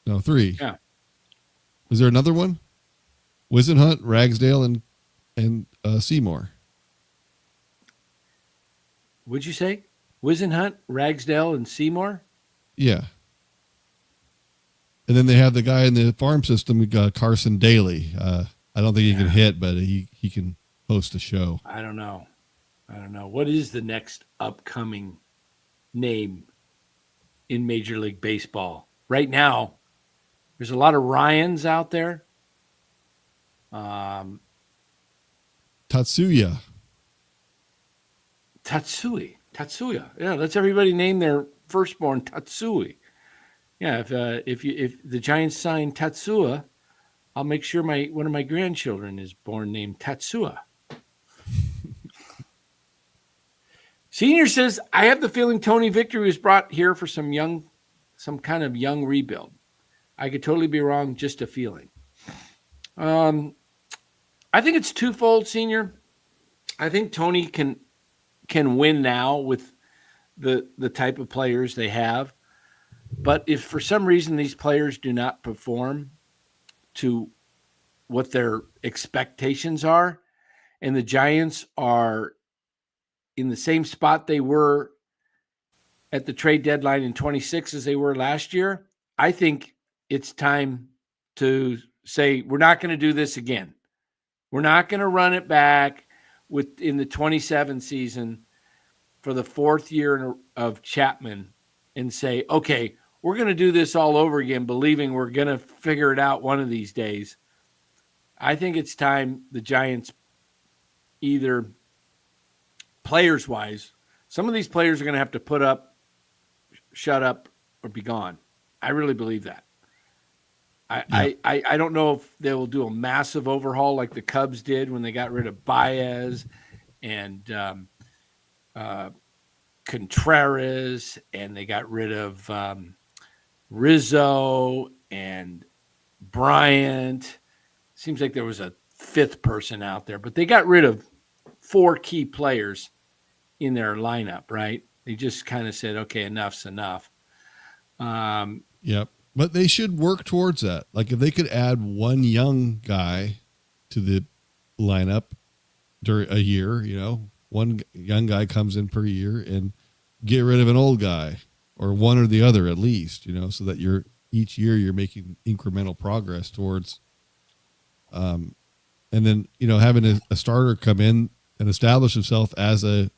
No, 3. Yeah. Is there another one? Wisenhunt, Ragsdale, and Seymour. Would you say Wisenhunt, Ragsdale, and Seymour? Yeah. And then they have the guy in the farm system. We got Carson Daly. I don't think he can hit, but he can host a show. I don't know. What is the next upcoming name in Major League Baseball? Right now, there's a lot of Ryans out there. Tatsuya. Yeah, let's everybody name their firstborn Tatsuya. Yeah, if the Giants sign Tatsuya, I'll make sure one of my grandchildren is born named Tatsuya. Senior says, I have the feeling Tony Victory was brought here for some kind of young rebuild. I could totally be wrong, just a feeling. I think it's twofold, Senior. I think Tony can win now with the type of players they have. But if for some reason these players do not perform to what their expectations are, and the Giants are in the same spot they were at the trade deadline in 26 as they were last year, I think it's time to say, we're not going to do this again. We're not going to run it back in the 27 season for the fourth year of Chapman and say, okay, we're going to do this all over again, believing we're going to figure it out one of these days. I think it's time the Giants, either players-wise, some of these players are going to have to put up, shut up, or be gone. I really believe that. I don't know if they will do a massive overhaul like the Cubs did when they got rid of Baez and Contreras, and they got rid of Rizzo and Bryant. Seems like there was a fifth person out there, but they got rid of 4 key players in their lineup, right? They just kind of said, okay, enough's enough. Yep. But they should work towards that. Like if they could add one young guy to the lineup during a year, one young guy comes in per year, and get rid of an old guy, or one or the other at least, so that each year you're making incremental progress towards, and then, having a starter come in and establish himself as a,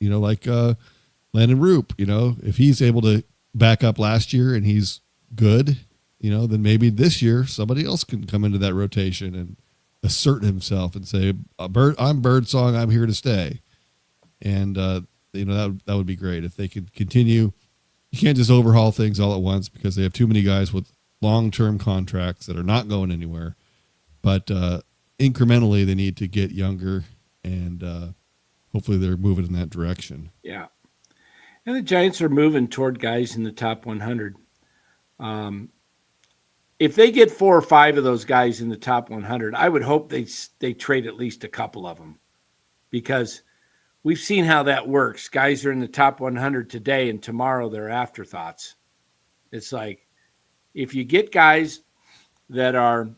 like Landon Roop, if he's able to back up last year and he's good, then maybe this year somebody else can come into that rotation and assert himself and say, I'm Birdsong, I'm here to stay. And, that would be great if they could continue. You can't just overhaul things all at once because they have too many guys with long-term contracts that are not going anywhere. But incrementally, they need to get younger, and hopefully they're moving in that direction. Yeah. And the Giants are moving toward guys in the top 100. If they get 4 or 5 of those guys in the top 100, I would hope they trade at least a couple of them, because we've seen how that works. Guys are in the top 100 today, and tomorrow they're afterthoughts. It's like if you get guys that are,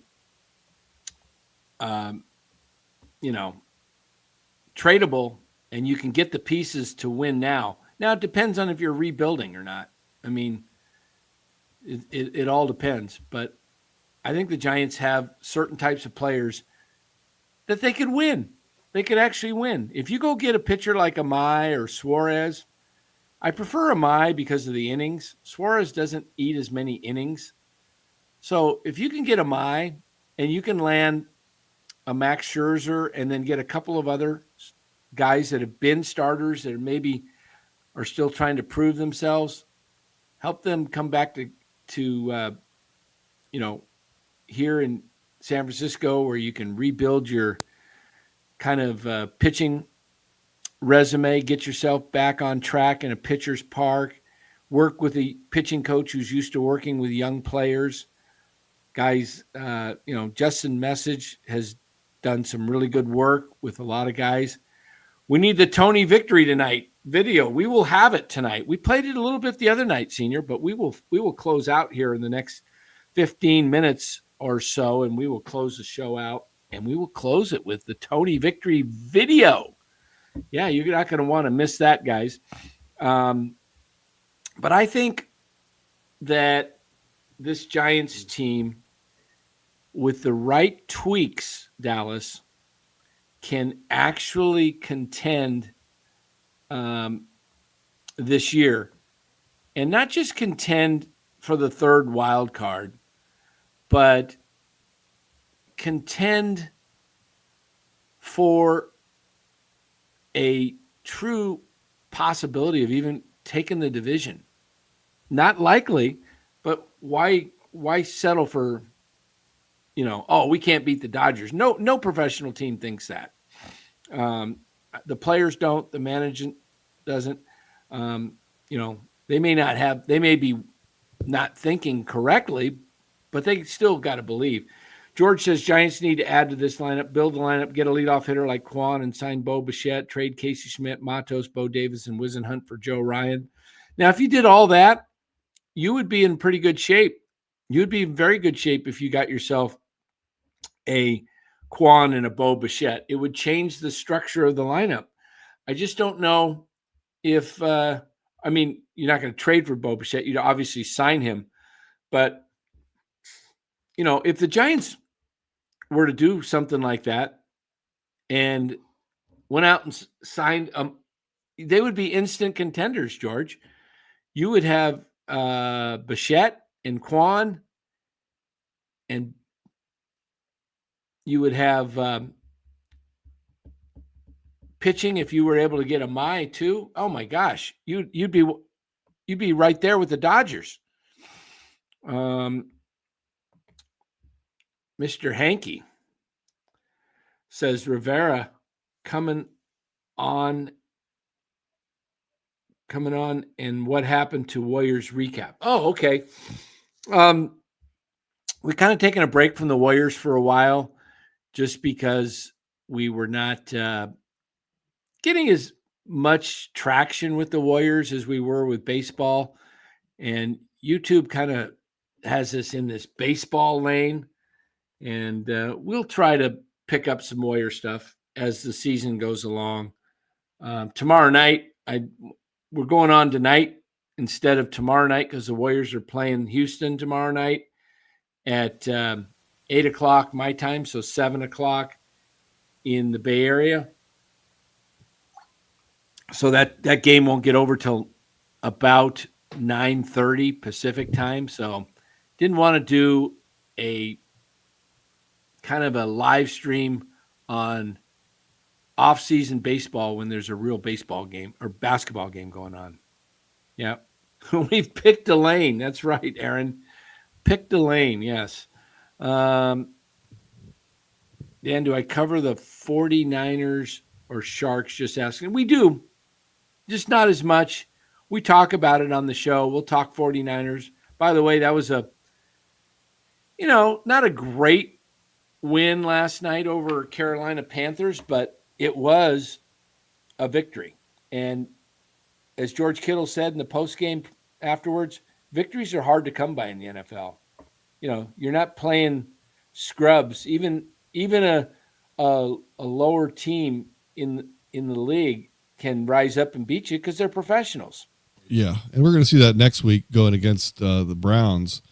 tradable, and you can get the pieces to win now. Now, it depends on if you're rebuilding or not. I mean, it all depends. But I think the Giants have certain types of players that they could win. They could actually win. If you go get a pitcher like Imai or Suarez, I prefer Imai because of the innings. Suarez doesn't eat as many innings. So if you can get Imai and you can land a Max Scherzer and then get a couple of other guys that have been starters that maybe are still trying to prove themselves, help them come back to here in San Francisco, where you can rebuild your kind of pitching resume, get yourself back on track in a pitcher's park, work with a pitching coach who's used to working with young players. Guys, Justin Message has done some really good work with a lot of guys. We need the Tony Victory tonight video. We will have it tonight. We played it a little bit the other night, Senior, but we will close out here in the next 15 minutes or so, and we will close the show out, and we will close it with the Tony Victory video. Yeah, you're not going to want to miss that, guys. But I think that this Giants team, with the right tweaks, Dallas, can actually contend this year, and not just contend for the third wild card, but contend for a true possibility of even taking the division. Not likely, but why settle for, oh, we can't beat the Dodgers. No professional team thinks that. The players don't. The management doesn't. They may be not thinking correctly, but they still got to believe. George says Giants need to add to this lineup, build the lineup, get a leadoff hitter like Kwan and sign Bo Bichette, trade Casey Schmidt, Matos, Bo Davis, and Wisenhunt for Joe Ryan. Now, if you did all that, you would be in pretty good shape. You'd be in very good shape if you got yourself a Kwan and a Bo Bichette. It would change the structure of the lineup. I just don't know if you're not going to trade for Bo Bichette. You'd obviously sign him. But, if the Giants were to do something like that and went out and signed, they would be instant contenders, George. You would have Bichette and Kwan, and you would have pitching if you were able to get Imai too. Oh my gosh, you'd be right there with the Dodgers. Mr. Hankey says Rivera coming on, and what happened to Warriors recap. Oh, okay. We kind of taken a break from the Warriors for a while just because we were not getting as much traction with the Warriors as we were with baseball. And YouTube kind of has us in this baseball lane. And we'll try to pick up some Warrior stuff as the season goes along. Tomorrow night, we're going on tonight instead of tomorrow night because the Warriors are playing Houston tomorrow night at 8 o'clock my time, so 7 o'clock in the Bay Area. So that game won't get over till about 9:30 Pacific time. So didn't want to do a kind of a live stream on off-season baseball when there's a real baseball game or basketball game going on. Yeah. We've picked a lane. That's right, Aaron. Picked a lane, yes. Dan, do I cover the 49ers or Sharks? Just asking. We do. Just not as much. We talk about it on the show. We'll talk 49ers. By the way, that was not a great win last night over Carolina Panthers, but it was a victory. And as George Kittle said in the postgame afterwards, victories are hard to come by in the NFL. You're not playing scrubs. Even a lower team in the league can rise up and beat you because they're professionals. Yeah, and we're going to see that next week going against the Browns.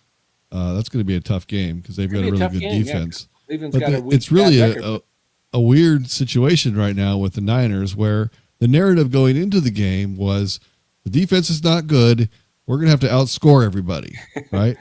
That's going to be a tough game because they've got a really good defense. Yeah. It's really a weird situation right now with the Niners where the narrative going into the game was the defense is not good. We're going to have to outscore everybody, right?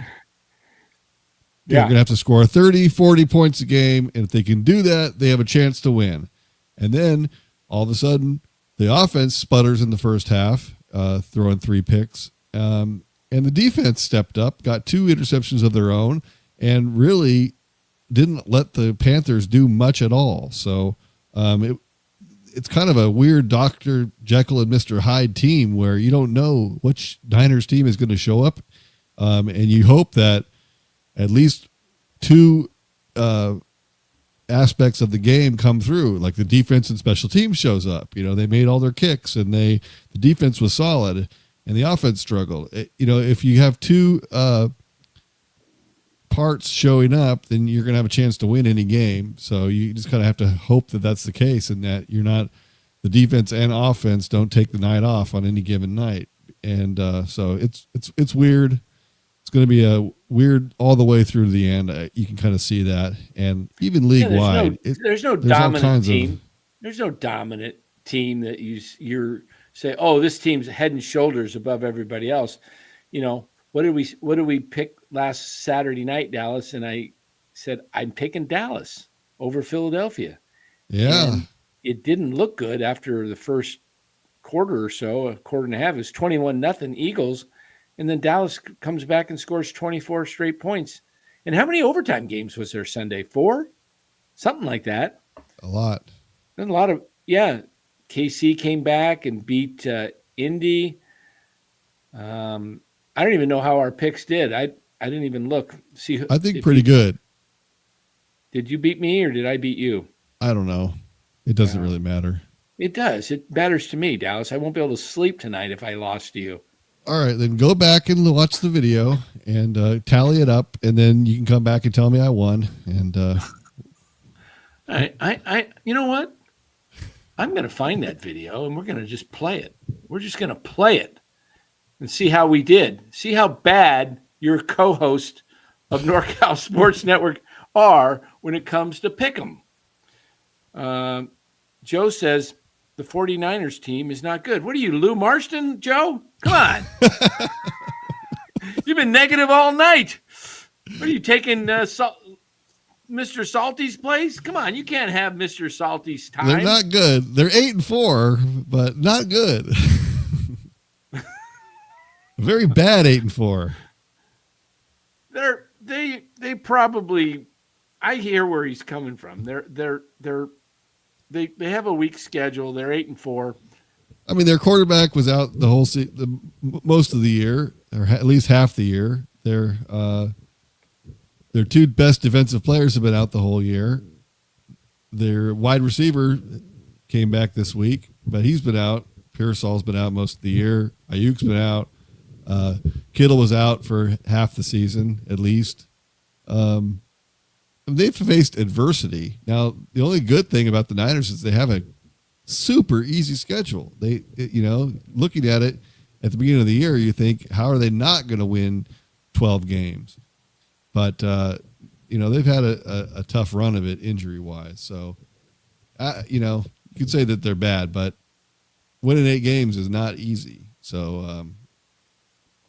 They're going to have to score 30, 40 points a game, and if they can do that, they have a chance to win. And then all of a sudden, the offense sputters in the first half, throwing 3 picks, and the defense stepped up, got 2 interceptions of their own, and really didn't let the Panthers do much at all. So it's kind of a weird Dr. Jekyll and Mr. Hyde team where you don't know which Niners team is going to show up, and you hope that at least 2 aspects of the game come through, like the defense and special teams shows up. They made all their kicks, and the defense was solid, and the offense struggled. If you have 2 parts showing up, then you're going to have a chance to win any game. So you just kind of have to hope that that's the case, and that the defense and offense don't take the night off on any given night. And so it's weird. It's going to be a weird all the way through to the end. You can kind of see that, and even league wide, there's no dominant team. There's no dominant team that you say, oh, this team's head and shoulders above everybody else. What did we pick last Saturday night, Dallas? And I said I'm picking Dallas over Philadelphia. Yeah, and it didn't look good after the first quarter or so, a quarter and a half. It was 21-0 Eagles. And then Dallas comes back and scores 24 straight points. And how many overtime games was there Sunday? 4? Something like that. A lot. And a lot of, yeah. KC came back and beat Indy. I don't even know how our picks did. I didn't even look. See, I think pretty good. Did you beat me or did I beat you? I don't know. It doesn't really matter. It does. It matters to me, Dallas. I won't be able to sleep tonight if I lost to you. All right, then go back and watch the video and tally it up, and then you can come back and tell me I won. And I you know what? I'm going to find that video, and we're going to just play it. We're just going to play it and see how we did. See how bad your co-host of NorCal Sports Network are when it comes to pick'em. Joe says the 49ers team is not good. What are you, Lou Marston, Joe? Come on. You've been negative all night. What are you taking Mr. Salty's place? Come on, you can't have Mr. Salty's time. they're not good. They're 8-4, but not good. Very bad 8-4. They probably. I hear where he's coming from. They have a weak schedule. They're 8-4. I mean, their quarterback was out the whole most of the year, or at least half the year. Their 2 best defensive players have been out the whole year. Their wide receiver came back this week, but he's been out. Pearsall's been out most of the year. Ayuk's been out. Kittle was out for half the season at least. They've faced adversity. Now, the only good thing about the Niners is they have a super easy schedule. Looking at it at the beginning of the year, you think, how are they not going to win 12 games? But, they've had a tough run of it injury-wise. So, you could say that they're bad, but winning 8 games is not easy. So,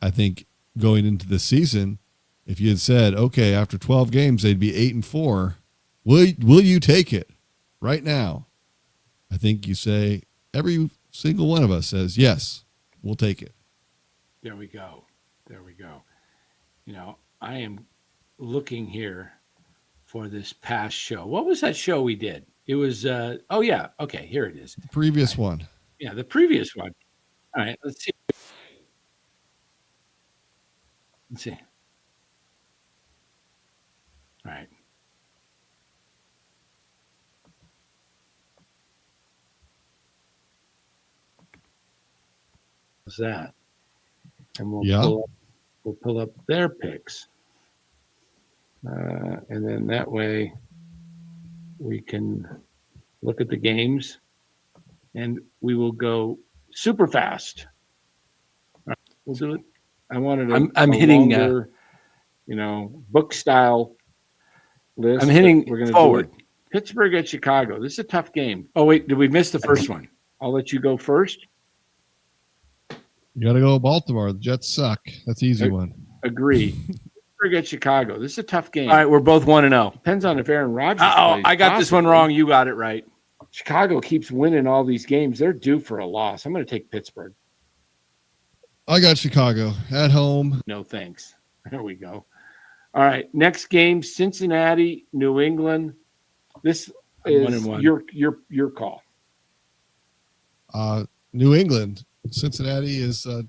I think going into the season, if you had said, okay, after 12 games, they'd be 8-4, will you take it right now? I think you say every single one of us says, yes, we'll take it. There we go. I am looking here for this past show. What was that show we did? It was, okay, here it is. The previous one. Yeah, the previous one. All right, let's see. All right. What's that? And we'll pull up their picks. And then that way we can look at the games and we will go super fast. All right, we'll do it. I wanted I'm hitting longer, book style list. I'm hitting we're gonna forward. Pittsburgh at Chicago. This is a tough game. Oh, wait, did we miss the first one? I'll let you go first. You got to go Baltimore. The Jets suck. That's an easy one. Agree. Pittsburgh at Chicago. This is a tough game. All right, we're both 1-0. Depends on if Aaron Rodgers plays. I got this one wrong. You got it right. Chicago keeps winning all these games. They're due for a loss. I'm going to take Pittsburgh. I got Chicago at home. No, thanks. There we go. All right, next game, Cincinnati, New England. This is 1-1. Your call. New England. Cincinnati is a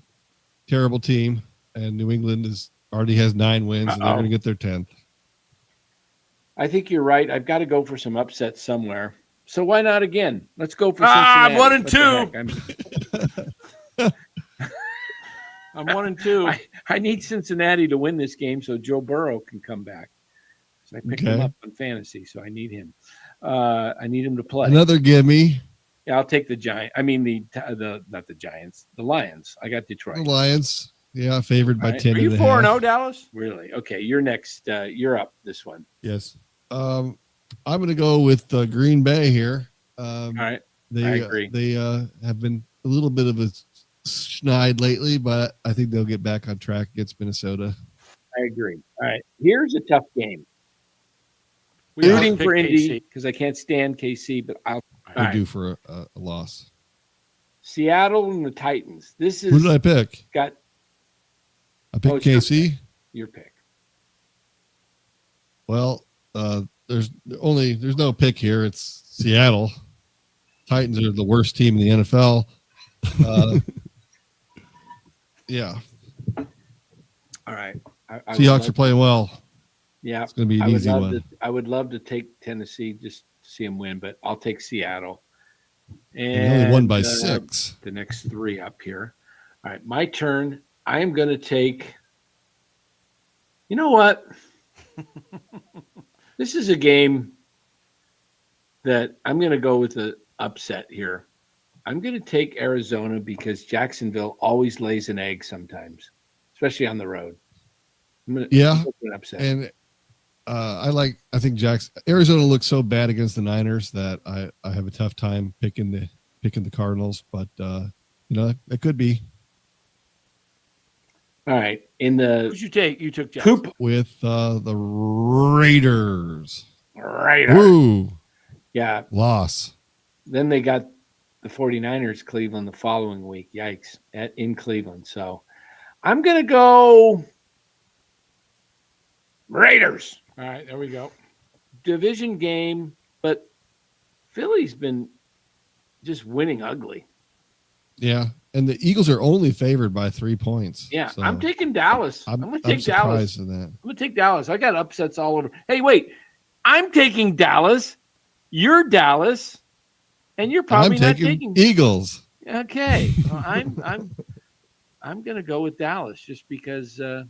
terrible team, and New England already has 9 wins, and they're going to get their 10th. I think you're right. I've got to go for some upsets somewhere. So why not again? Let's go for Cincinnati. I'm 1-2. I'm 1-2. I need Cincinnati to win this game so Joe Burrow can come back. So I picked him up on fantasy, so I need him. I need him to play. Another gimme. Yeah, I'll take the Giants. I mean not the Giants, the Lions. I got Detroit. The Lions, yeah, favored by 10. Are you 4-0, Dallas? Really? Okay, you're next. You're up this one. Yes. I'm going to go with Green Bay here. All right. I agree. They have been a little bit of a schneid lately, but I think they'll get back on track against Minnesota. I agree. All right. Here's a tough game. We're rooting for Indy because I can't stand KC, but I do for a loss. Seattle and the Titans. This is who did I pick? I picked KC. Your pick. Well, there's no pick here. It's Seattle. Titans are the worst team in the NFL. Yeah. All right. Seahawks are playing well. Yeah. It's going to be an easy one. I would love to take Tennessee just to see them win, but I'll take Seattle. And they only won by 6. The next 3 up here. All right, my turn. I am going to take. You know what? This is a game that I'm going to go with the upset here. I'm going to take Arizona because Jacksonville always lays an egg sometimes, especially on the road. I'm upset. And I think Arizona looks so bad against the Niners that I have a tough time picking the Cardinals, but it could be. All right. Who'd you take? You took Jackson. With the Raiders. Raiders. Woo. Yeah. Loss. Then they got the 49ers Cleveland the following week. Yikes. In Cleveland. So I'm going to go Raiders. All right. There we go. Division game, but Philly's been just winning ugly. Yeah. And the Eagles are only favored by 3 points. Yeah, so I'm taking Dallas. I'm going to take Dallas. In that. I'm going to take Dallas. I got upsets all over. Hey, wait. I'm taking Dallas. You're Dallas. And you're probably not taking Eagles. Okay. Well, I'm going to go with Dallas just because I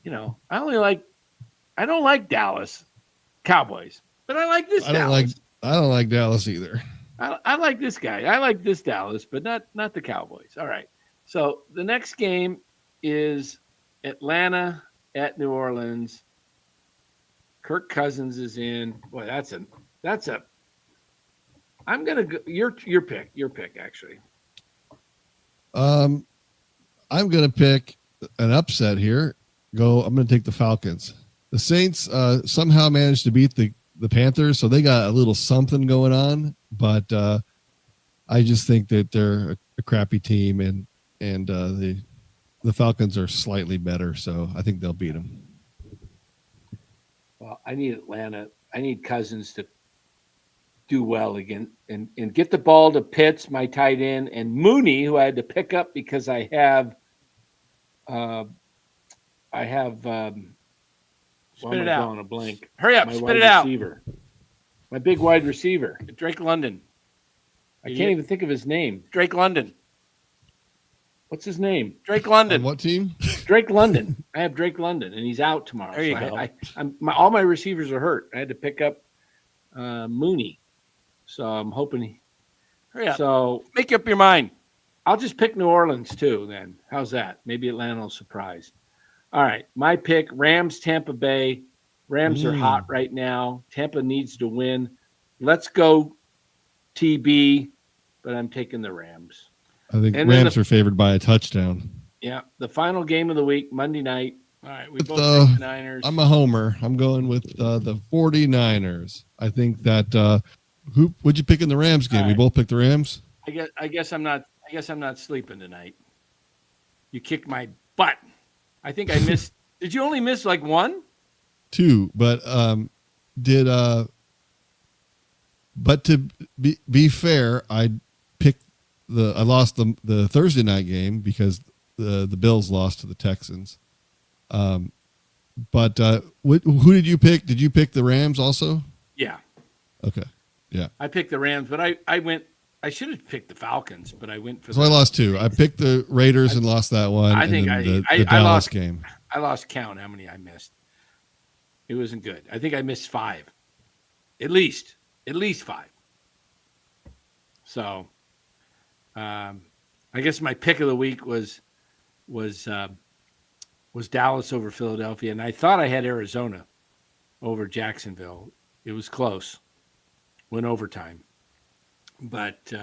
don't like Dallas Cowboys, but I like this Dallas. I don't like Dallas either. I like this guy. I like this Dallas, but not the Cowboys. All right. So the next game is Atlanta at New Orleans. Kirk Cousins is in. Boy, that's a. I'm gonna go. Your pick actually. I'm gonna pick an upset here. I'm gonna take the Falcons. The Saints somehow managed to beat the Panthers, so they got a little something going on. But I just think that they're a crappy team, and the Falcons are slightly better, so I think they'll beat them. Well, I need Atlanta. I need Cousins to do well again and get the ball to Pitts, my tight end, and Mooney, who I had to pick up because I have spit it out. On a blank. Hurry up, spit it out. My big wide receiver, Drake London. I can't even think of his name. Drake London. What's his name? Drake London. On what team? Drake London. I have Drake London, and he's out tomorrow. There you go. All my receivers are hurt. I had to pick up Mooney. So I'm hoping Hurry up. So make up your mind. I'll just pick New Orleans too then. How's that? Maybe Atlanta will surprise. All right. My pick, Rams, Tampa Bay. Rams are hot right now. Tampa needs to win. Let's go TB, but I'm taking the Rams. I think Rams are favored by a touchdown. Yeah. The final game of the week, Monday night. All right. We both take the Niners. I'm a homer. I'm going with the 49ers. I think that who would you pick in the Rams game? Right. We both picked the Rams. I guess I'm not sleeping tonight. You kicked my butt. I think I missed. Did you only miss like one? 2, but but to be fair, I lost the Thursday night game because the Bills lost to the Texans. But who did you pick? Did you pick the Rams also? Yeah. Okay. Yeah. I picked the Rams, but I should have picked the Falcons, but I went for. So I lost 2. I picked the Raiders and lost that one. I think the I Dallas lost game. I lost count how many I missed. It wasn't good. I think I missed 5, at least 5. So, I guess my pick of the week was Dallas over Philadelphia, and I thought I had Arizona over Jacksonville. It was close, went overtime. But,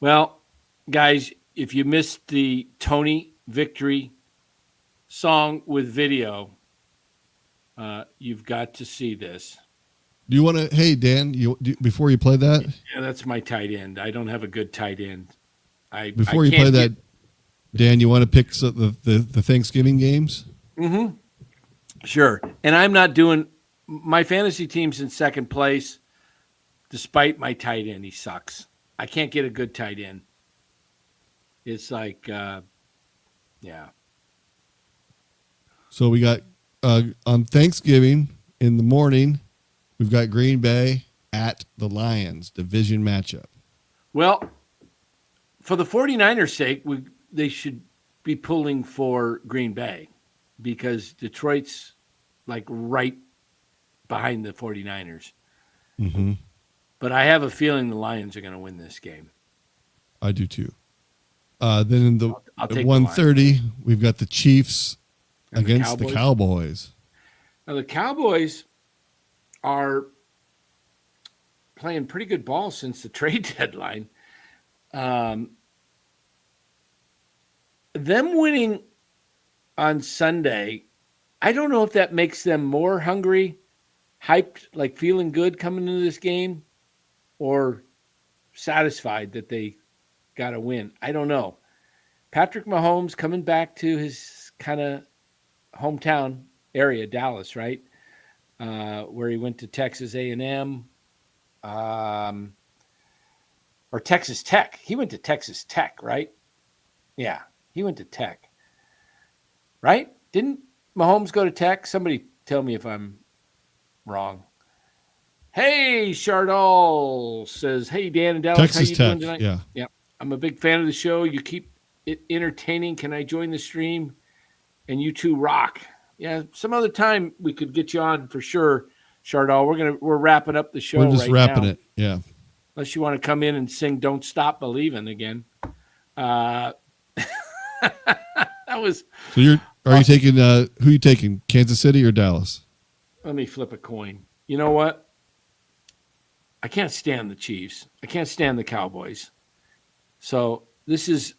well, guys, if you missed the Tony Victory song with video, you've got to see this. Do you want to? Hey, Dan, before you play that, yeah, that's my tight end. I don't have a good tight end. Before you play that, Dan, you want to pick the Thanksgiving games? Mm-hmm. Sure. And I'm not doing my fantasy team's in second place, despite my tight end. He sucks. I can't get a good tight end. It's like, yeah. So we got on Thanksgiving in the morning, we've got Green Bay at the Lions, division matchup. Well, for the 49ers' sake, they should be pulling for Green Bay because Detroit's like right behind the 49ers. Mm-hmm. But I have a feeling the Lions are going to win this game. I do too. Then in the I'll take 1:30, we've got the Chiefs And against the Cowboys. Now, the Cowboys are playing pretty good ball since the trade deadline. Them winning on Sunday, I don't know if that makes them more hungry, hyped, like feeling good coming into this game, or satisfied that they got a win. I don't know. Patrick Mahomes coming back to his kind of hometown area, Dallas, right? Where he went to Texas A&M, or Texas Tech. He went to Texas Tech, right? Yeah, he went to Tech, right? Didn't Mahomes go to Tech? Somebody tell me if I'm wrong. Hey, Chardall says, hey, Dan and Dallas, Texas how you Tech, doing tonight? yeah. Yeah, I'm a big fan of the show. You keep it entertaining. Can I join the stream? And you two rock. Yeah, some other time we could get you on for sure, Chardall. We're wrapping up the show. We're just right wrapping now. it, yeah. Unless you want to come in and sing "Don't Stop Believing" again. That was. So are you taking who are you taking? Kansas City or Dallas? Let me flip a coin. You know what? I can't stand the Chiefs. I can't stand the Cowboys. So this is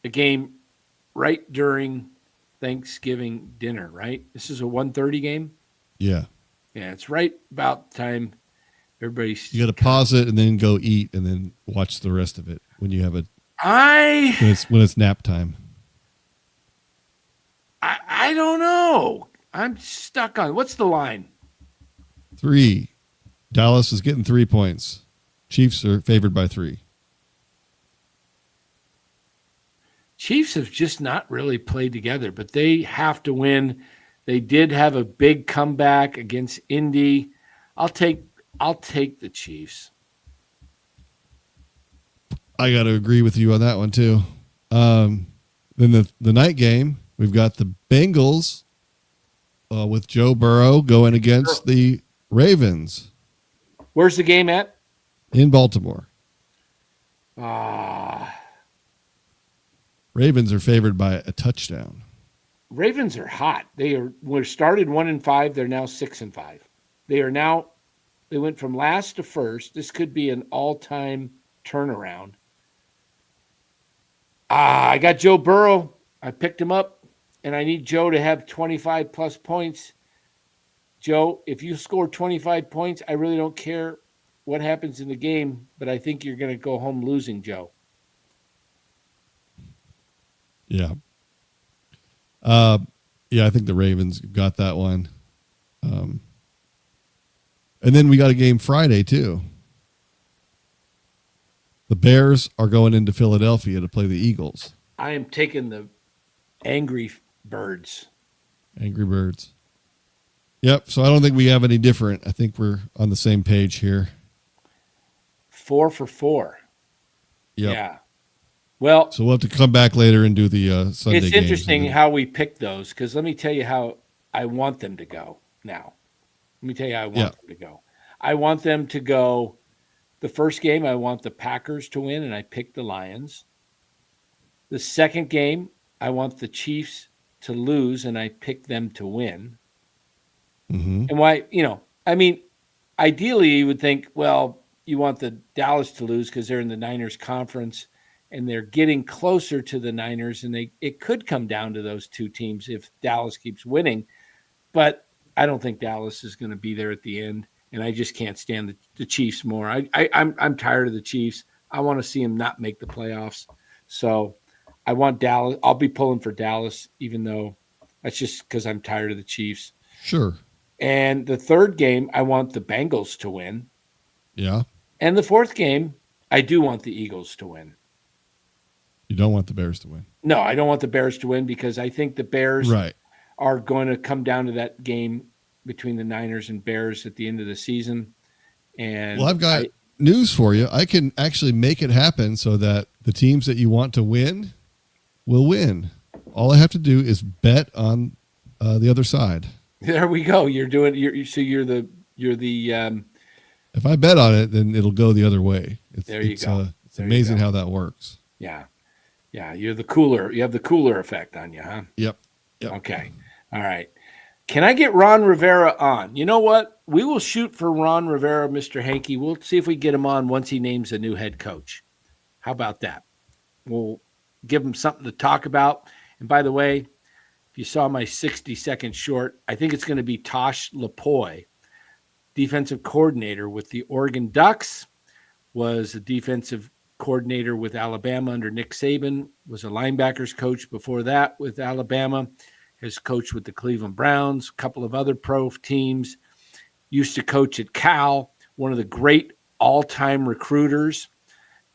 a game right during Thanksgiving dinner, right? This is a 1:30 game. Yeah. Yeah, it's right about the time everybody's. You got to pause it and then go eat and then watch the rest of it when you have when it's nap time. I don't know. I'm stuck on what's the line? 3. Dallas is getting 3 points. Chiefs are favored by 3. Chiefs have just not really played together, but they have to win. They did have a big comeback against Indy. I'll take the Chiefs. I got to agree with you on that one too. Then the night game, we've got the Bengals with Joe Burrow going against the Ravens. Where's the game at? In Baltimore. Ravens are favored by a touchdown. Ravens are hot. Were started 1-5. They're now 6-5. They went from last to first. This could be an all-time turnaround. I got Joe Burrow. I picked him up, and I need Joe to have 25 plus points. Joe, if you score 25 points, I really don't care what happens in the game, but I think you're going to go home losing, Joe. Yeah. I think the Ravens got that one. And then we got a game Friday too. The Bears are going into Philadelphia to play the Eagles. I am taking the Angry Birds. Angry Birds. Yep. So I don't think we have any different. I think we're on the same page here. 4 for 4. Yep. Yeah. Well, so we'll have to come back later and do the Sunday games. It's interesting how we pick those because let me tell you how I want them to go now. Let me tell you how I want them to go. I want them to go the first game, I want the Packers to win, and I picked the Lions. The second game, I want the Chiefs to lose, and I picked them to win. Mm-hmm. And why, ideally you would think, well, you want the Dallas to lose because they're in the Niners conference and they're getting closer to the Niners, and it could come down to those two teams if Dallas keeps winning. But I don't think Dallas is going to be there at the end, and I just can't stand the Chiefs more. I'm tired of the Chiefs. I want to see them not make the playoffs. So I want Dallas. I'll be pulling for Dallas, even though that's just because I'm tired of the Chiefs. Sure. And the third game, I want the Bengals to win. Yeah. And the fourth game, I do want the Eagles to win. You don't want the Bears to win. No, I don't want the Bears to win because I think the Bears Right. are going to come down to that game between the Niners and Bears at the end of the season. And well, I've got news for you. I can actually make it happen so that the teams that you want to win will win. All I have to do is bet on the other side. There we go. You're the if I bet on it, then it'll go the other way. There you go. It's amazing how that works. Yeah. Yeah. You're the cooler. You have the cooler effect on you, huh? Yep. Okay. All right. Can I get Ron Rivera on? You know what? We will shoot for Ron Rivera, Mr. Hankey. We'll see if we get him on once he names a new head coach. How about that? We'll give him something to talk about. And by the way, if you saw my 60-second short, I think it's going to be Tosh Lapoy, defensive coordinator with the Oregon Ducks, was a defensive coordinator with Alabama under Nick Saban, was a linebackers coach before that with Alabama, has coached with the Cleveland Browns, a couple of other pro teams, used to coach at Cal, one of the great all-time recruiters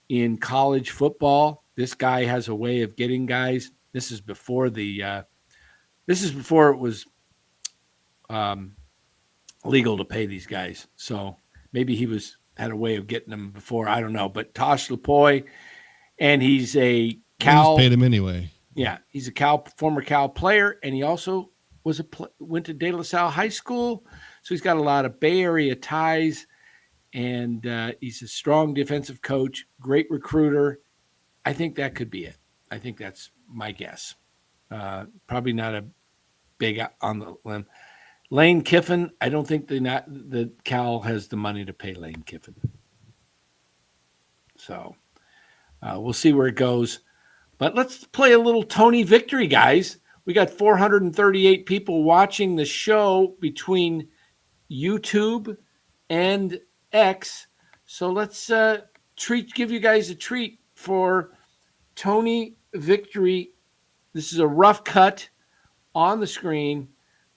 in college football. This guy has a way of getting guys. This is before it was legal to pay these guys. So maybe he had a way of getting them before. I don't know. But Tosh Lapoy, and he's a Cal. He's paid him anyway. Yeah, he's a former Cal player, and he also went to De La Salle High School. So he's got a lot of Bay Area ties, and he's a strong defensive coach, great recruiter. I think that could be it. I think that's my guess. Probably not a big on the limb. Lane Kiffin, I don't think the Cal has the money to pay Lane Kiffin. So we'll see where it goes. But let's play a little Tony Victory, guys. We got 438 people watching the show between YouTube and X. So let's give you guys a treat for Tony Victory. This is a rough cut on the screen.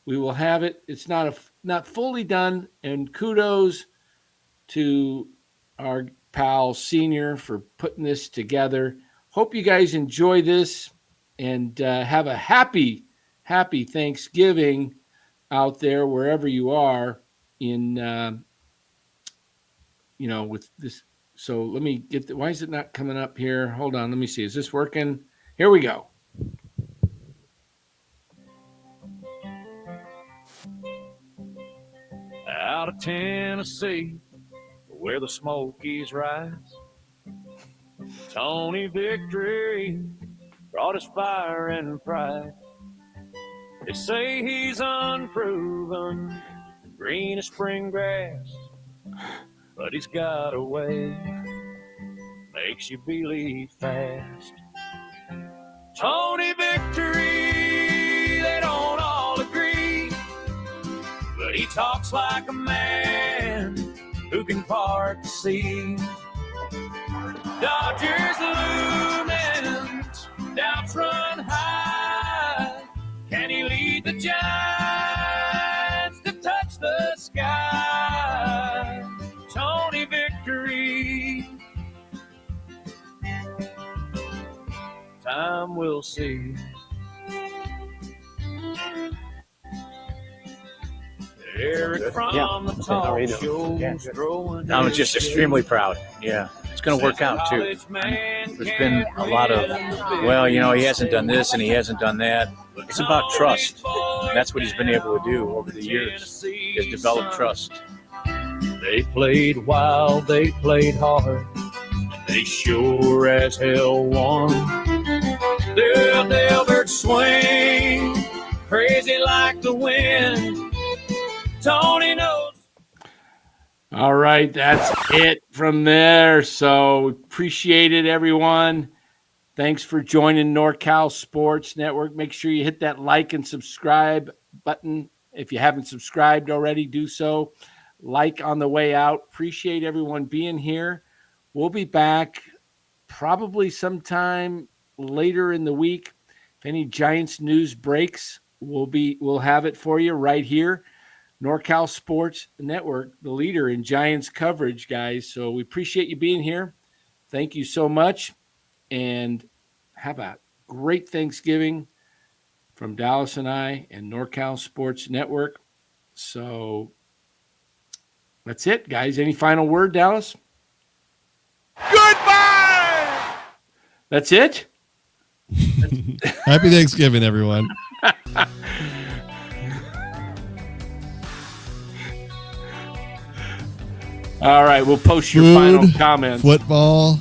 We will have it. It's not fully done. And kudos to our pal Senior for putting this together. Hope you guys enjoy this and have a happy Thanksgiving out there wherever you are in with this. So let me get why is it not coming up here? Hold on, let me see. Is this working? Here we go. Out of Tennessee, where the Smokies rise, Tony Victory brought his fire and pride. They say he's unproven, green as spring grass, but he's got a way, makes you believe fast. Tony Victory, they don't all agree, but he talks like a man who can part the sea. Dodgers looming, doubts run high. Can he lead the Giants to touch the sky? Tony Victory, time will see. Eric from the talk shows growing. I was just extremely proud. Yeah, it's going to work out too. There's been a lot of, he hasn't done this and he hasn't done that. It's about trust. That's what he's been able to do over the years, is develop trust. They played wild, they played hard, they sure as hell won. Their Delbert swing, crazy like the wind. Tony knows. All right, that's it from there. So appreciate it, everyone. Thanks for joining NorCal Sports Network. Make sure you hit that like and subscribe button. If you haven't subscribed already, do so. Like on the way out. Appreciate everyone being here. We'll be back probably sometime later in the week. If any Giants news breaks, we'll have it for you right here. NorCal Sports Network, the leader in Giants coverage, guys. So we appreciate you being here. Thank you so much. And have a great Thanksgiving from Dallas and I and NorCal Sports Network. So that's it, guys. Any final word, Dallas? Goodbye! That's it? Happy Thanksgiving, everyone. All right, we'll post your Food, final comments. Football.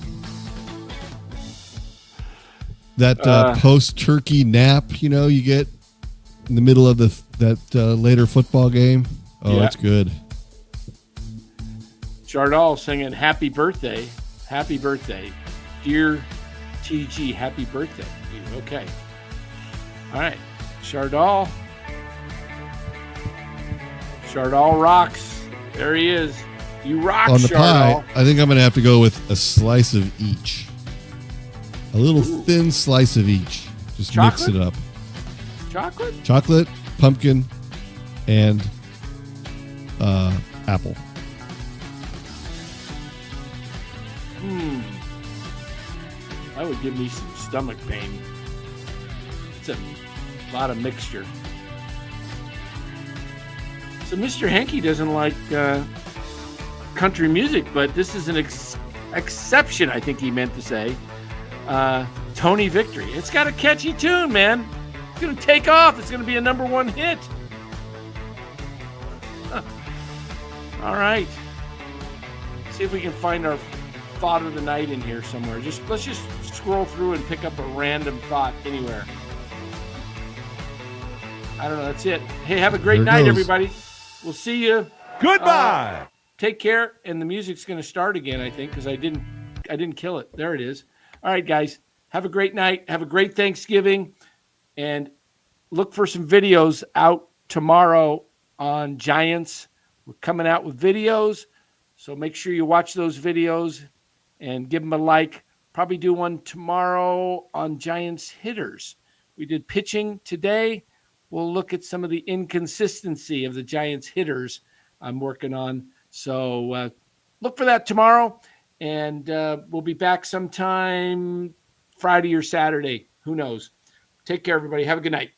That post-turkey nap, you get in the middle of that later football game. Oh, Yeah. it's good. Chardal singing happy birthday. Happy birthday. Dear TG, happy birthday. Okay. All right. Chardal. Chardal rocks. There he is. You rock, On the Chardal. pie, I think I'm going to have to go with a slice of each. A little thin slice of each. Just mix Chocolate? it up. Chocolate? Chocolate, pumpkin, and apple. That would give me some stomach pain. It's a lot of mixture. So Mr. Henke doesn't like country music, but this is an exception, I think he meant to say. Tony Victory. It's got a catchy tune, man. It's going to take off. It's going to be a number one hit. All right. See if we can find our thought of the night in here somewhere. Let's just scroll through and pick up a random thought anywhere. I don't know. That's it. Hey, have a great There it night, goes. everybody. We'll see you. Goodbye! Take care. And the music's going to start again, I think, because I didn't kill it. There it is. All right, guys. Have a great night. Have a great Thanksgiving. And look for some videos out tomorrow on Giants. We're coming out with videos. So make sure you watch those videos and give them a like. Probably do one tomorrow on Giants hitters. We did pitching today. We'll look at some of the inconsistency of the Giants hitters I'm working on. So look for that tomorrow. And we'll be back sometime Friday or Saturday. Who knows? Take care, everybody. Have a good night.